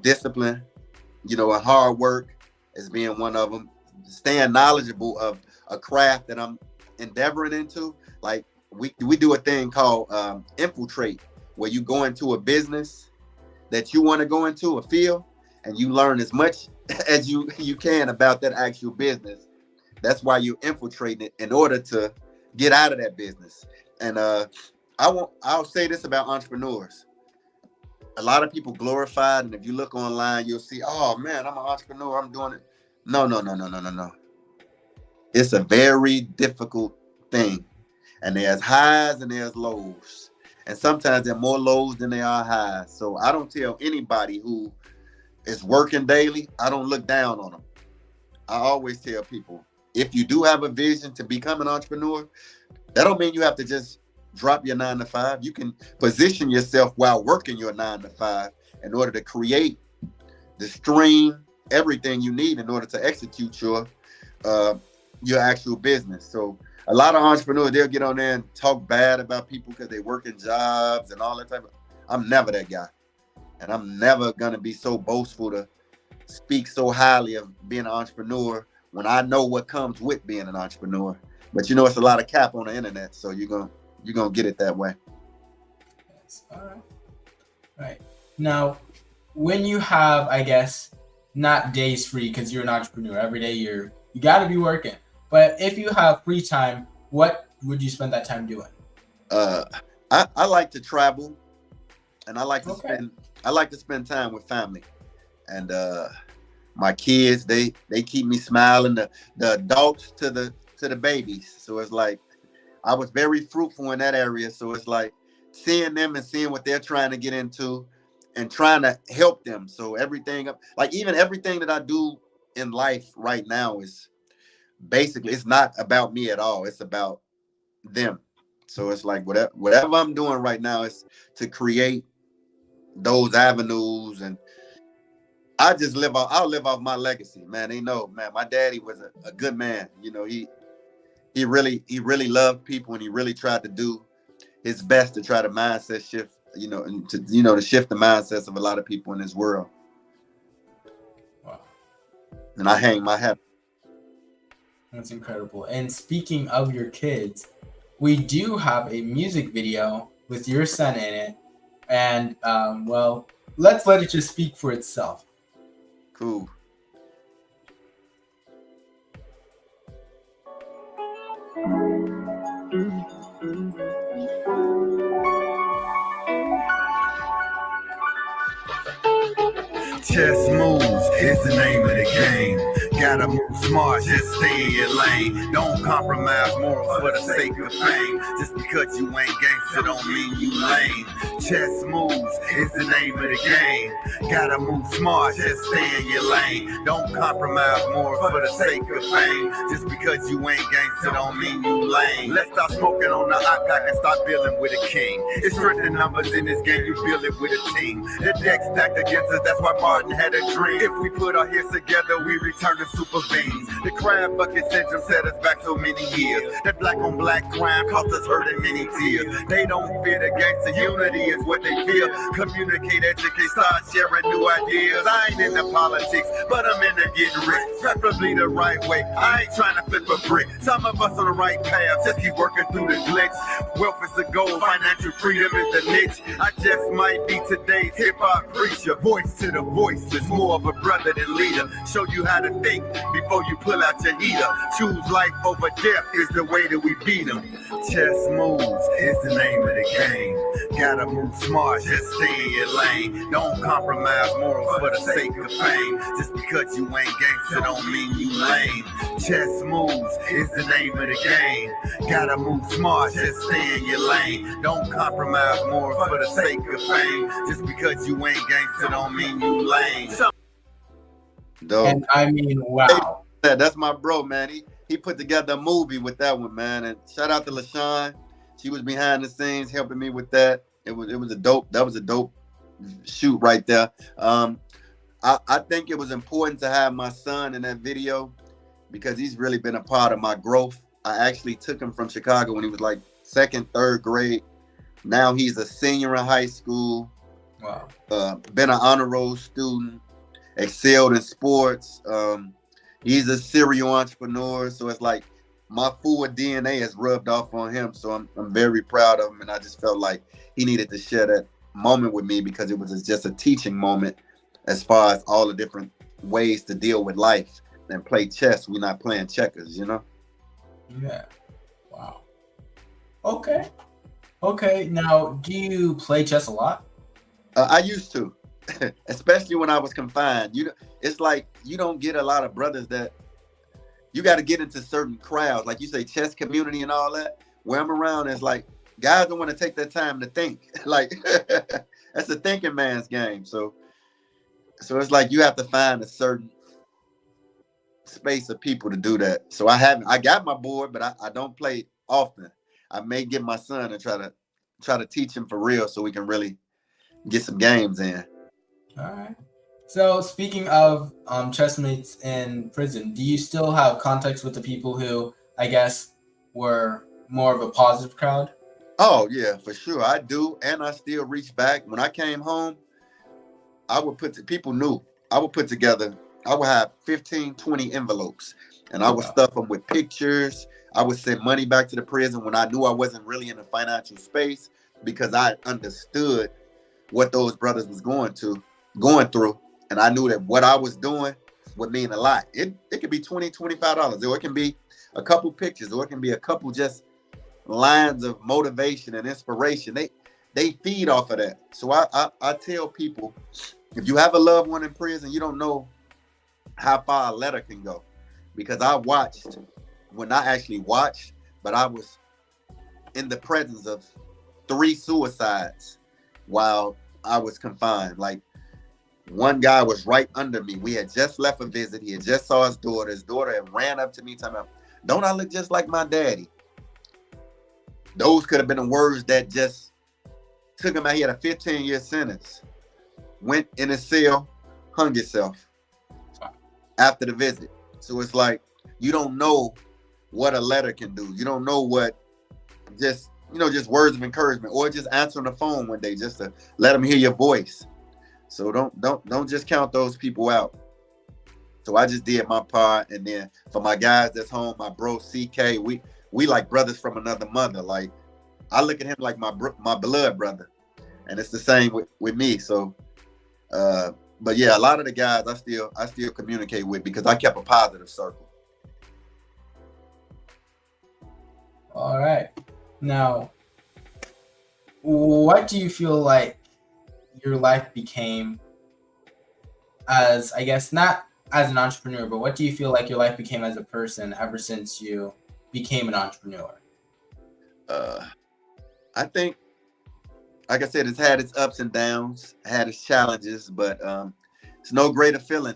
discipline, and hard work as being one of them. Staying knowledgeable of a craft that I'm endeavoring into. Like we do a thing called infiltrate, where you go into a business that you want to go into, a field, and you learn as much as you can about that actual business. That's why you're infiltrating it in order to get out of that business. And I'll say this about entrepreneurs. A lot of people glorified, and if you look online, you'll see, oh man, I'm an entrepreneur, I'm doing it. No. It's a very difficult thing. And there's highs and there's lows. And sometimes there are more lows than there are highs. So I don't tell anybody who is working daily, I don't look down on them. I always tell people, if you do have a vision to become an entrepreneur, that don't mean you have to just drop your 9 to 5. You can position yourself while working your 9 to 5 in order to create the stream, everything you need in order to execute your actual business. So a lot of entrepreneurs, they'll get on there and talk bad about people because they work in jobs and all that type of. I'm never that guy, and I'm never gonna be so boastful to speak so highly of being an entrepreneur when I know what comes with being an entrepreneur. But it's a lot of cap on the internet, so you're gonna get it that way. Yes. All right. Right. Now, when you have, I guess, not days free because you're an entrepreneur, every day you got to be working. But if you have free time, what would you spend that time doing? I like to travel. and I like to Okay. spend time with family. And my kids, they keep me smiling. The adults to the babies. So it's like I was very fruitful in that area. So it's like seeing them and seeing what they're trying to get into and trying to help them. So everything, like even everything that I do in life right now is basically, it's not about me at all. It's about them. So it's like whatever I'm doing right now is to create those avenues, and I'll live off my legacy, man. They know, man, my daddy was a good man. You know, he really loved people, and he really tried to do his best to try to mindset shift, you know, and to shift the mindsets of a lot of people in this world. Wow, And I hang my hat. that's incredible. And speaking of your kids, we do have a music video with your son in it, and well, let's let it just speak for itself. Cool. Chess moves is the name of the game. Gotta move smart, just stay in your lane. Don't compromise morals for the sake of fame. Just because you ain't gangster don't mean you lame. Chess moves is the name of the game. Gotta move smart, just stay in your lane. Don't compromise morals for the sake of fame. Just because you ain't gangster don't mean you lame. Let's stop smoking on the A.K.A and start building with a king. It's strength in numbers in this game, you build it with a team. The deck stacked against us, that's why Martin had a dream. If we put our heads together, we return to super beings. The crab bucket syndrome set us back so many years. That black on black crime cost us hurt and many tears. They don't fear the gangster, unity is what they feel. Communicate, educate, start sharing new ideas. I ain't into politics, but I'm into getting rich, preferably the right way. I ain't trying to flip a brick. Some of us on the right path, just keep working through the glitch. Wealth is the goal, financial freedom is the niche. I just might be today's hip-hop preacher. Voice to the voiceless, more of a brother than leader. Show you how to think before you pull out your heater. Choose life over death is the way that we beat them. Chess moves is the name of the game. Gotta move smart, just stay in your lane. Don't compromise morals for the sake of fame. Just because you ain't gangster don't mean you lame. Chess moves is the name of the game. Gotta move smart, just stay in your lane. Don't compromise morals for the sake of fame. Just because you ain't gangster don't mean you lame. Dope. And I mean, wow. That's my bro, man. He put together a movie with that one, man. And shout out to LaShawn. She was behind the scenes helping me with that. That was a dope shoot right there. I think it was important to have my son in that video because he's really been a part of my growth. I actually took him from Chicago when he was like second, third grade. Now he's a senior in high school. Wow. Been an honor roll student, excelled in sports. He's a serial entrepreneur. So it's like my full DNA has rubbed off on him. So I'm very proud of him. And I just felt like he needed to share that moment with me because it was just a teaching moment as far as all the different ways to deal with life and play chess. We're not playing checkers, you know? Yeah. Wow. Okay. Now, do you play chess a lot? I used to, especially when I was confined. It's like you don't get a lot of brothers that you got to get into certain crowds, like you say, chess community and all that. Where I'm around is like guys don't want to take that time to think. Like that's a thinking man's game. So it's like you have to find a certain space of people to do that. So I got my board, but I don't play often. I may get my son and try to teach him for real so we can really get some games in. All right. So speaking of chessmates in prison, do you still have contacts with the people who I guess were more of a positive crowd? Oh yeah, for sure. I do. And I still reach back. When I came home, people knew I would put together, I would have 15, 20 envelopes and I would stuff them with pictures. I would send money back to the prison when I knew I wasn't really in a financial space because I understood what those brothers was going through. And I knew that what I was doing would mean a lot. It could be $20, $25, or it can be a couple pictures, or it can be a couple just lines of motivation and inspiration. they feed off of that. So I tell people, if you have a loved one in prison, you don't know how far a letter can go. Because I watched, when I actually watched, but I was in the presence of 3 suicides while I was confined. Like, one guy was right under me. We had just left a visit. He had just saw his daughter. His daughter had ran up to me talking about, don't I look just like my daddy? Those could have been the words that just took him out. He had a 15-year sentence. Went in his cell, hung himself after the visit. So it's like, you don't know what a letter can do. You don't know what just words of encouragement, or just answering the phone one day just to let them hear your voice. So don't just count those people out. So I just did my part. And then for my guys that's home, my bro CK, we like brothers from another mother. Like, I look at him like my blood brother, and it's the same with me. So but yeah, a lot of the guys I still communicate with, because I kept a positive circle. All right. Now, what do you feel like your life became as, I guess, not as an entrepreneur, but what do you feel like your life became as a person ever since you became an entrepreneur? I think, like I said, it's had its ups and downs, had its challenges, but it's no greater feeling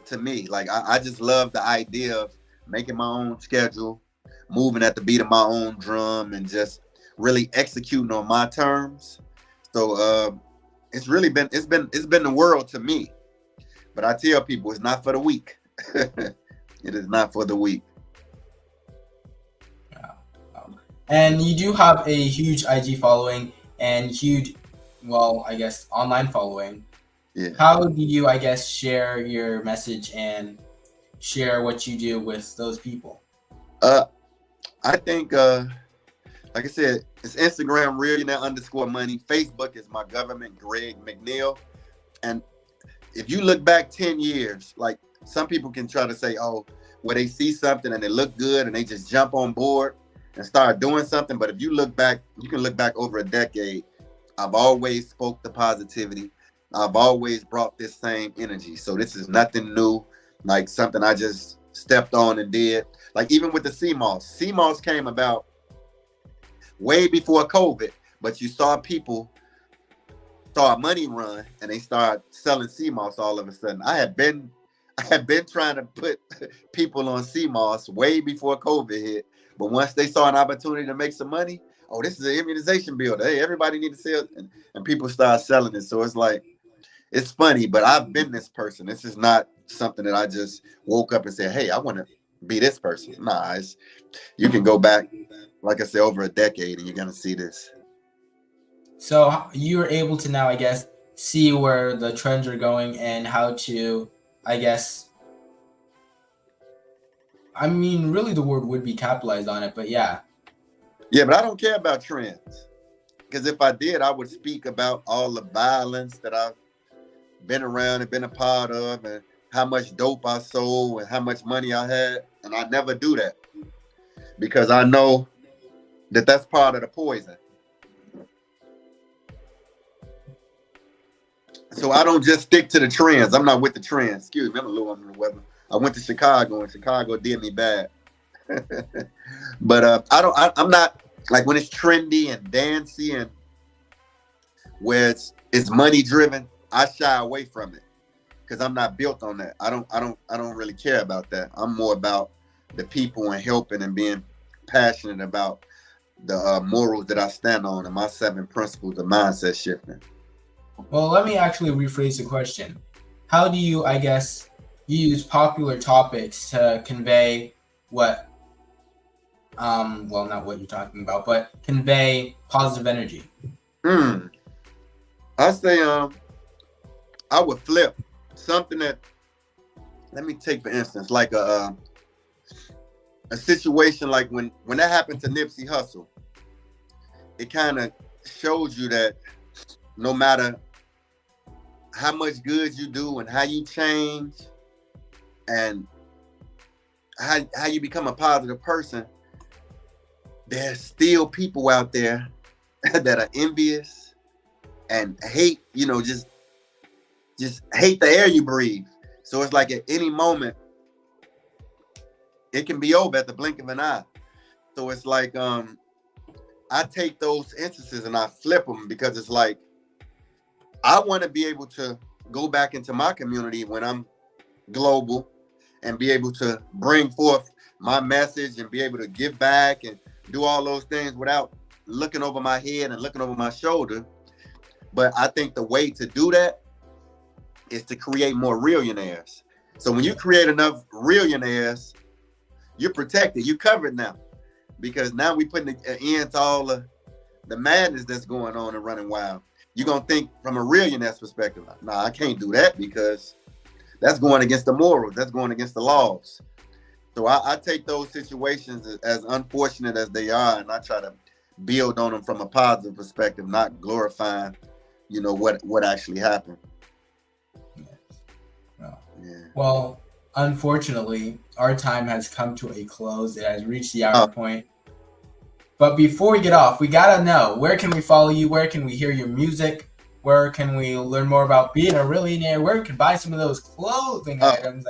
to me. Like, I just love the idea of making my own schedule, moving at the beat of my own drum, and just really executing on my terms. So it's been the world to me. But I tell people, it's not for the weak. It is not for the weak. And you do have a huge IG following and huge, well, I guess, online following. Yeah. How do you, I guess, share your message and share what you do with those people? I think, like I said, it's Instagram, Realionaire_money. Facebook is my government, Greg McNeal. And if you look back 10 years, like, some people can try to say, oh, where they see something and they look good and they just jump on board and start doing something. But if you look back, you can look back over a decade. I've always spoke the positivity. I've always brought this same energy. So this is nothing new, like something I just stepped on and did. Like, even with the CMOS. CMOS came about way before COVID, but you saw people start money run and they start selling CMOS all of a sudden. I had been trying to put people on CMOS way before COVID hit, but once they saw an opportunity to make some money, oh, this is an immunization builder. Hey, everybody need to sell it, and people start selling it. So it's like, it's funny, but I've been this person. This is not something that I just woke up and said, hey, I want to be this person. Nah, you can go back, like I said, over a decade, and you're gonna see this. So you're able to now, I guess, see where the trends are going and how to, I guess, I mean, really the word would be capitalized on it, but yeah. Yeah, but I don't care about trends, because if I did, I would speak about all the violence that I've been around and been a part of, and how much dope I sold and how much money I had. And I never do that, because I know that that's part of the poison. So I don't just stick to the trends. I'm not with the trends. Excuse me, I'm a little under the weather. I went to Chicago, and Chicago did me bad. But I'm not, like, when it's trendy and dancy and where it's money driven, I shy away from it, because I'm not built on that. I don't really care about that. I'm more about the people and helping and being passionate about the morals that I stand on and my 7 principles of mindset shifting. Well, let me actually rephrase the question. How do you, I guess, use popular topics to convey what, well, not what you're talking about, but convey positive energy? I say, I would flip something that, let me take for instance, like a situation like when that happened to Nipsey Hussle. It kind of shows you that no matter how much good you do and how you change and how you become a positive person, there's still people out there that are envious, and hate, just hate the air you breathe. So it's like at any moment it can be over at the blink of an eye. So it's like I take those instances and I flip them, because it's like I want to be able to go back into my community when I'm global and be able to bring forth my message and be able to give back and do all those things without looking over my head and looking over my shoulder. But I think the way to do that is to create more Realionaires. So when you create enough Realionaires, you're protected, you're covered now, because now we putting an end to all the madness that's going on and running wild. You're going to think from a Realionaire's perspective, nah, I can't do that because that's going against the morals, that's going against the laws. So I take those situations as unfortunate as they are, and I try to build on them from a positive perspective, not glorifying, what actually happened. Well, unfortunately, our time has come to a close. It has reached the hour point. But before we get off, we gotta know, where can we follow you? Where can we hear your music? Where can we learn more about being a Realionaire? Where we can buy some of those clothing items?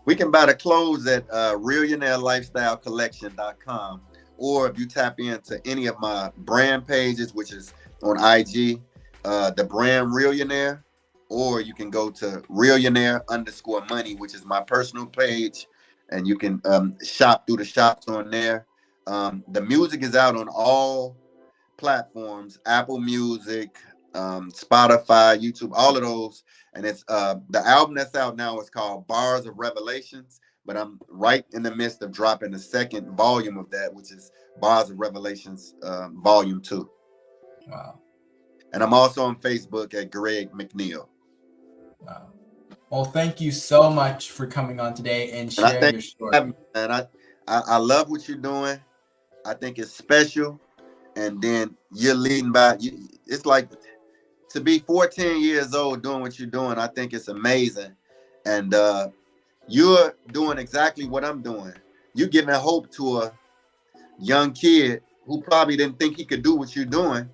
We can buy the clothes at RealionaireLifestyleCollection.com, or if you tap into any of my brand pages, which is on IG, the brand Realionaire, or you can go to Realionaire_money, which is my personal page, and you can shop through the shops on there. The music is out on all platforms: Apple Music, Spotify, YouTube, all of those. And it's the album that's out now is called Bars of Revelations, but I'm right in the midst of dropping the second volume of that, which is Bars of Revelations Volume 2. Wow. And I'm also on Facebook at Greg McNeal. Wow. Well, thank you so much for coming on today and sharing your story. And I love what you're doing. I think it's special. And then you're leading by, it's like, to be 14 years old doing what you're doing, I think it's amazing. And you're doing exactly what I'm doing. You're giving hope to a young kid who probably didn't think he could do what you're doing.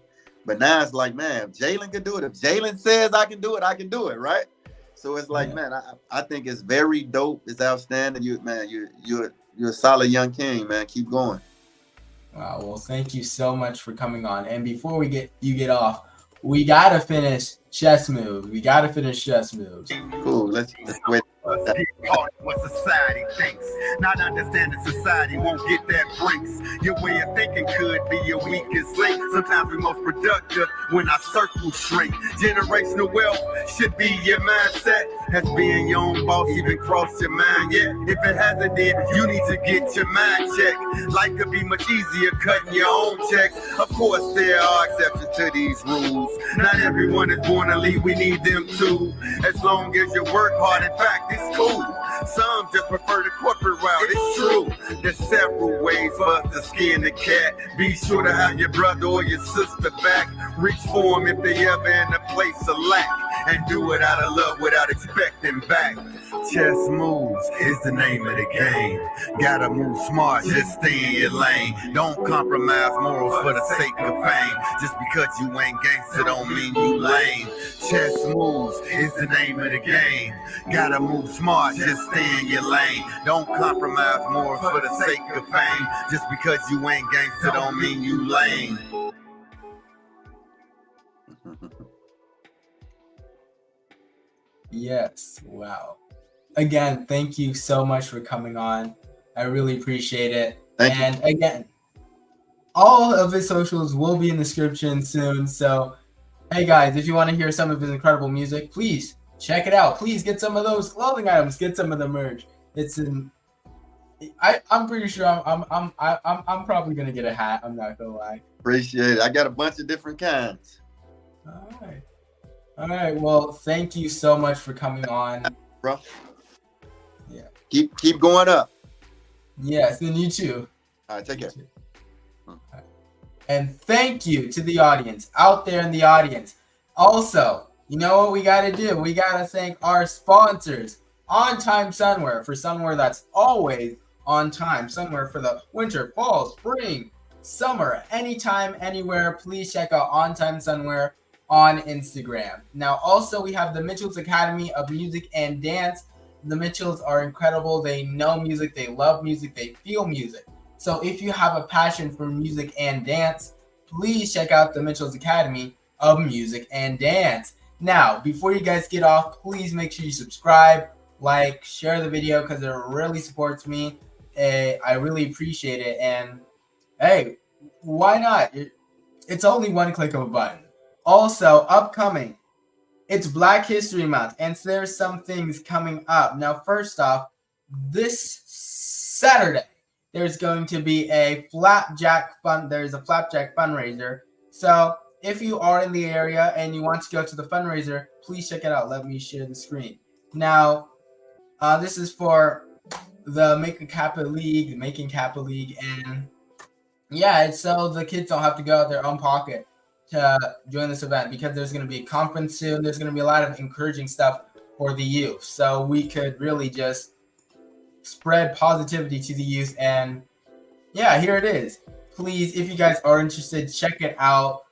But now it's like, man, if Jalen can do it, if Jalen says I can do it, right? So it's like, man, I think it's very dope. It's outstanding. You're a solid young king, man. Keep going. Wow. Well, thank you so much for coming on. And before you get off, we gotta finish chess moves. Cool. Let's wait. What society thinks, not understanding society won't get that brinks. Your way of thinking could be your weakest link. Sometimes we're most productive when our circles shrink. Generational wealth should be your mindset. Has being your own boss even crossed your mind yet? If it hasn't, then you need to get your mind checked. Life could be much easier cutting your own checks. Of course, there are exceptions to these rules. Not everyone is born elite, we need them too. As long as you work hard, in fact, it's cool. Some just prefer the corporate route, it's true. There's several ways for us to skin the cat. Be sure to have your brother or your sister back. Reach for them if they ever in a place of lack. And do it out of love without expecting back. Chess moves is the name of the game. Gotta move smart, just stay in your lane. Don't compromise morals for the sake of fame. Just because you ain't gangster don't mean you lame. Chess moves is the name of the game. Gotta move smart, just stay in your lane. Don't compromise morals for the sake of fame. Just because you ain't gangster don't mean you lame. Yes. Wow. Again, thank you so much for coming on. I really appreciate it. And again, all of his socials will be in the description soon. So, hey guys, if you want to hear some of his incredible music, please check it out. Please get some of those clothing items. Get some of the merch. I'm pretty sure I'm probably gonna get a hat. I'm not gonna lie. Appreciate it. I got a bunch of different kinds. All right. Well, thank you so much for coming on, bro. Yeah. Keep going up. Yes, and you too. All right. Take care. Right. And thank you to the audience out there in the audience. Also, you know what we got to do? We got to thank our sponsors, On Time Sunwear, for sunwear that's always on time. Sunwear for the winter, fall, spring, summer, anytime, anywhere. Please check out On Time Sunwear. on Instagram. Now, also, we have the Mitchell's Academy of Music and Dance. The Mitchells are incredible. They know music, they love music, they feel music. So if you have a passion for music and dance, please check out the Mitchell's Academy of Music and Dance. Now, before you guys get off, please make sure you subscribe, like, share the video because it really supports me. I really appreciate it. And hey, why not? It's only one click of a button. Also, upcoming, it's Black History Month, and so there's some things coming up. Now, first off, this Saturday, there's going to be a flapjack fundraiser. So if you are in the area and you want to go to the fundraiser, please check it out. Let me share the screen. Now, this is for the Making Kappa League, and yeah, it's so the kids don't have to go out their own pocket to join this event because there's going to be a conference soon. There's going to be a lot of encouraging stuff for the youth. So we could really just spread positivity to the youth. And yeah, here it is. Please, if you guys are interested, check it out.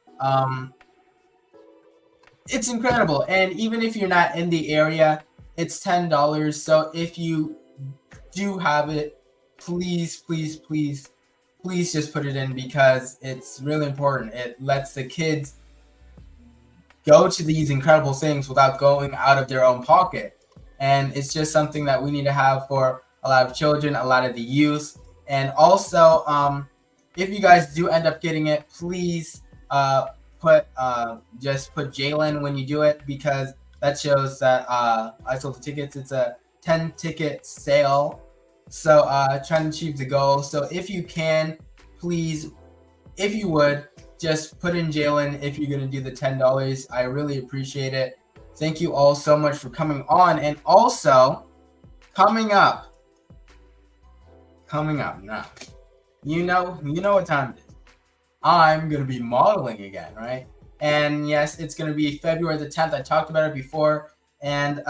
It's incredible. And even if you're not in the area, it's $10. So if you do have it, please, please, please, please just put it in because it's really important. It lets the kids go to these incredible things without going out of their own pocket. And it's just something that we need to have for a lot of children, a lot of the youth. And also, if you guys do end up getting it, please just put JALEN when you do it because that shows that I sold the tickets. It's a 10 ticket sale. So trying to achieve the goal. So if you can, please, if you would, just put in JALEN if you're going to do the $10. I really appreciate it. Thank you all so much for coming on. And also, coming up now, you know what time it is. I'm going to be modeling again, right? And yes, it's going to be February the 10th. I talked about it before. And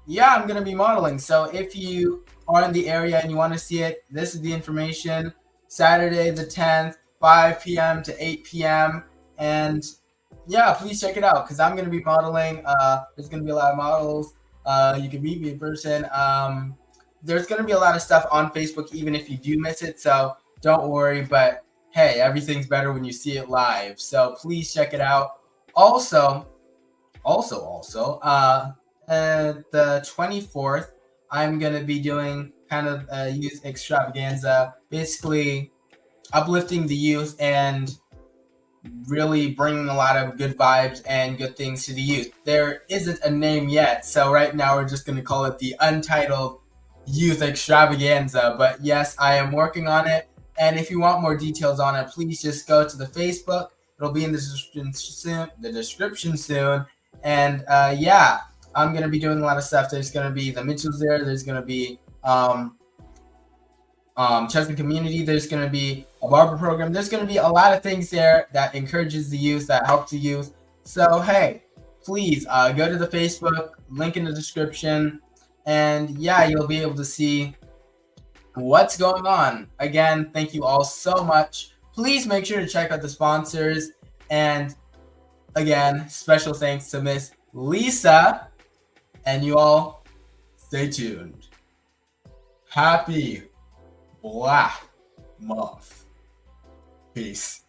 yeah, I'm going to be modeling. So if you are in the area and you want to see it, this is the information. Saturday the 10th, 5 p.m. to 8 p.m. And yeah, please check it out because I'm going to be modeling. There's going to be a lot of models. You can meet me in person. There's going to be a lot of stuff on Facebook even if you do miss it. So don't worry. But hey, everything's better when you see it live. So please check it out. Also, the 24th, I'm going to be doing kind of a youth extravaganza, basically uplifting the youth and really bringing a lot of good vibes and good things to the youth. There isn't a name yet, so right now we're just going to call it the Untitled Youth Extravaganza. But yes, I am working on it. And if you want more details on it, please just go to the Facebook. It'll be in the description soon. And yeah, I'm going to be doing a lot of stuff. There's going to be the Mitchells there. There's going to be Chesney Community. There's going to be a barber program. There's going to be a lot of things there that encourages the youth, that helps the youth. So, hey, please go to the Facebook, link in the description. And yeah, you'll be able to see what's going on. Again, thank you all so much. Please make sure to check out the sponsors. And again, special thanks to Miss Lisa. And you all stay tuned. Happy Black Month. Peace.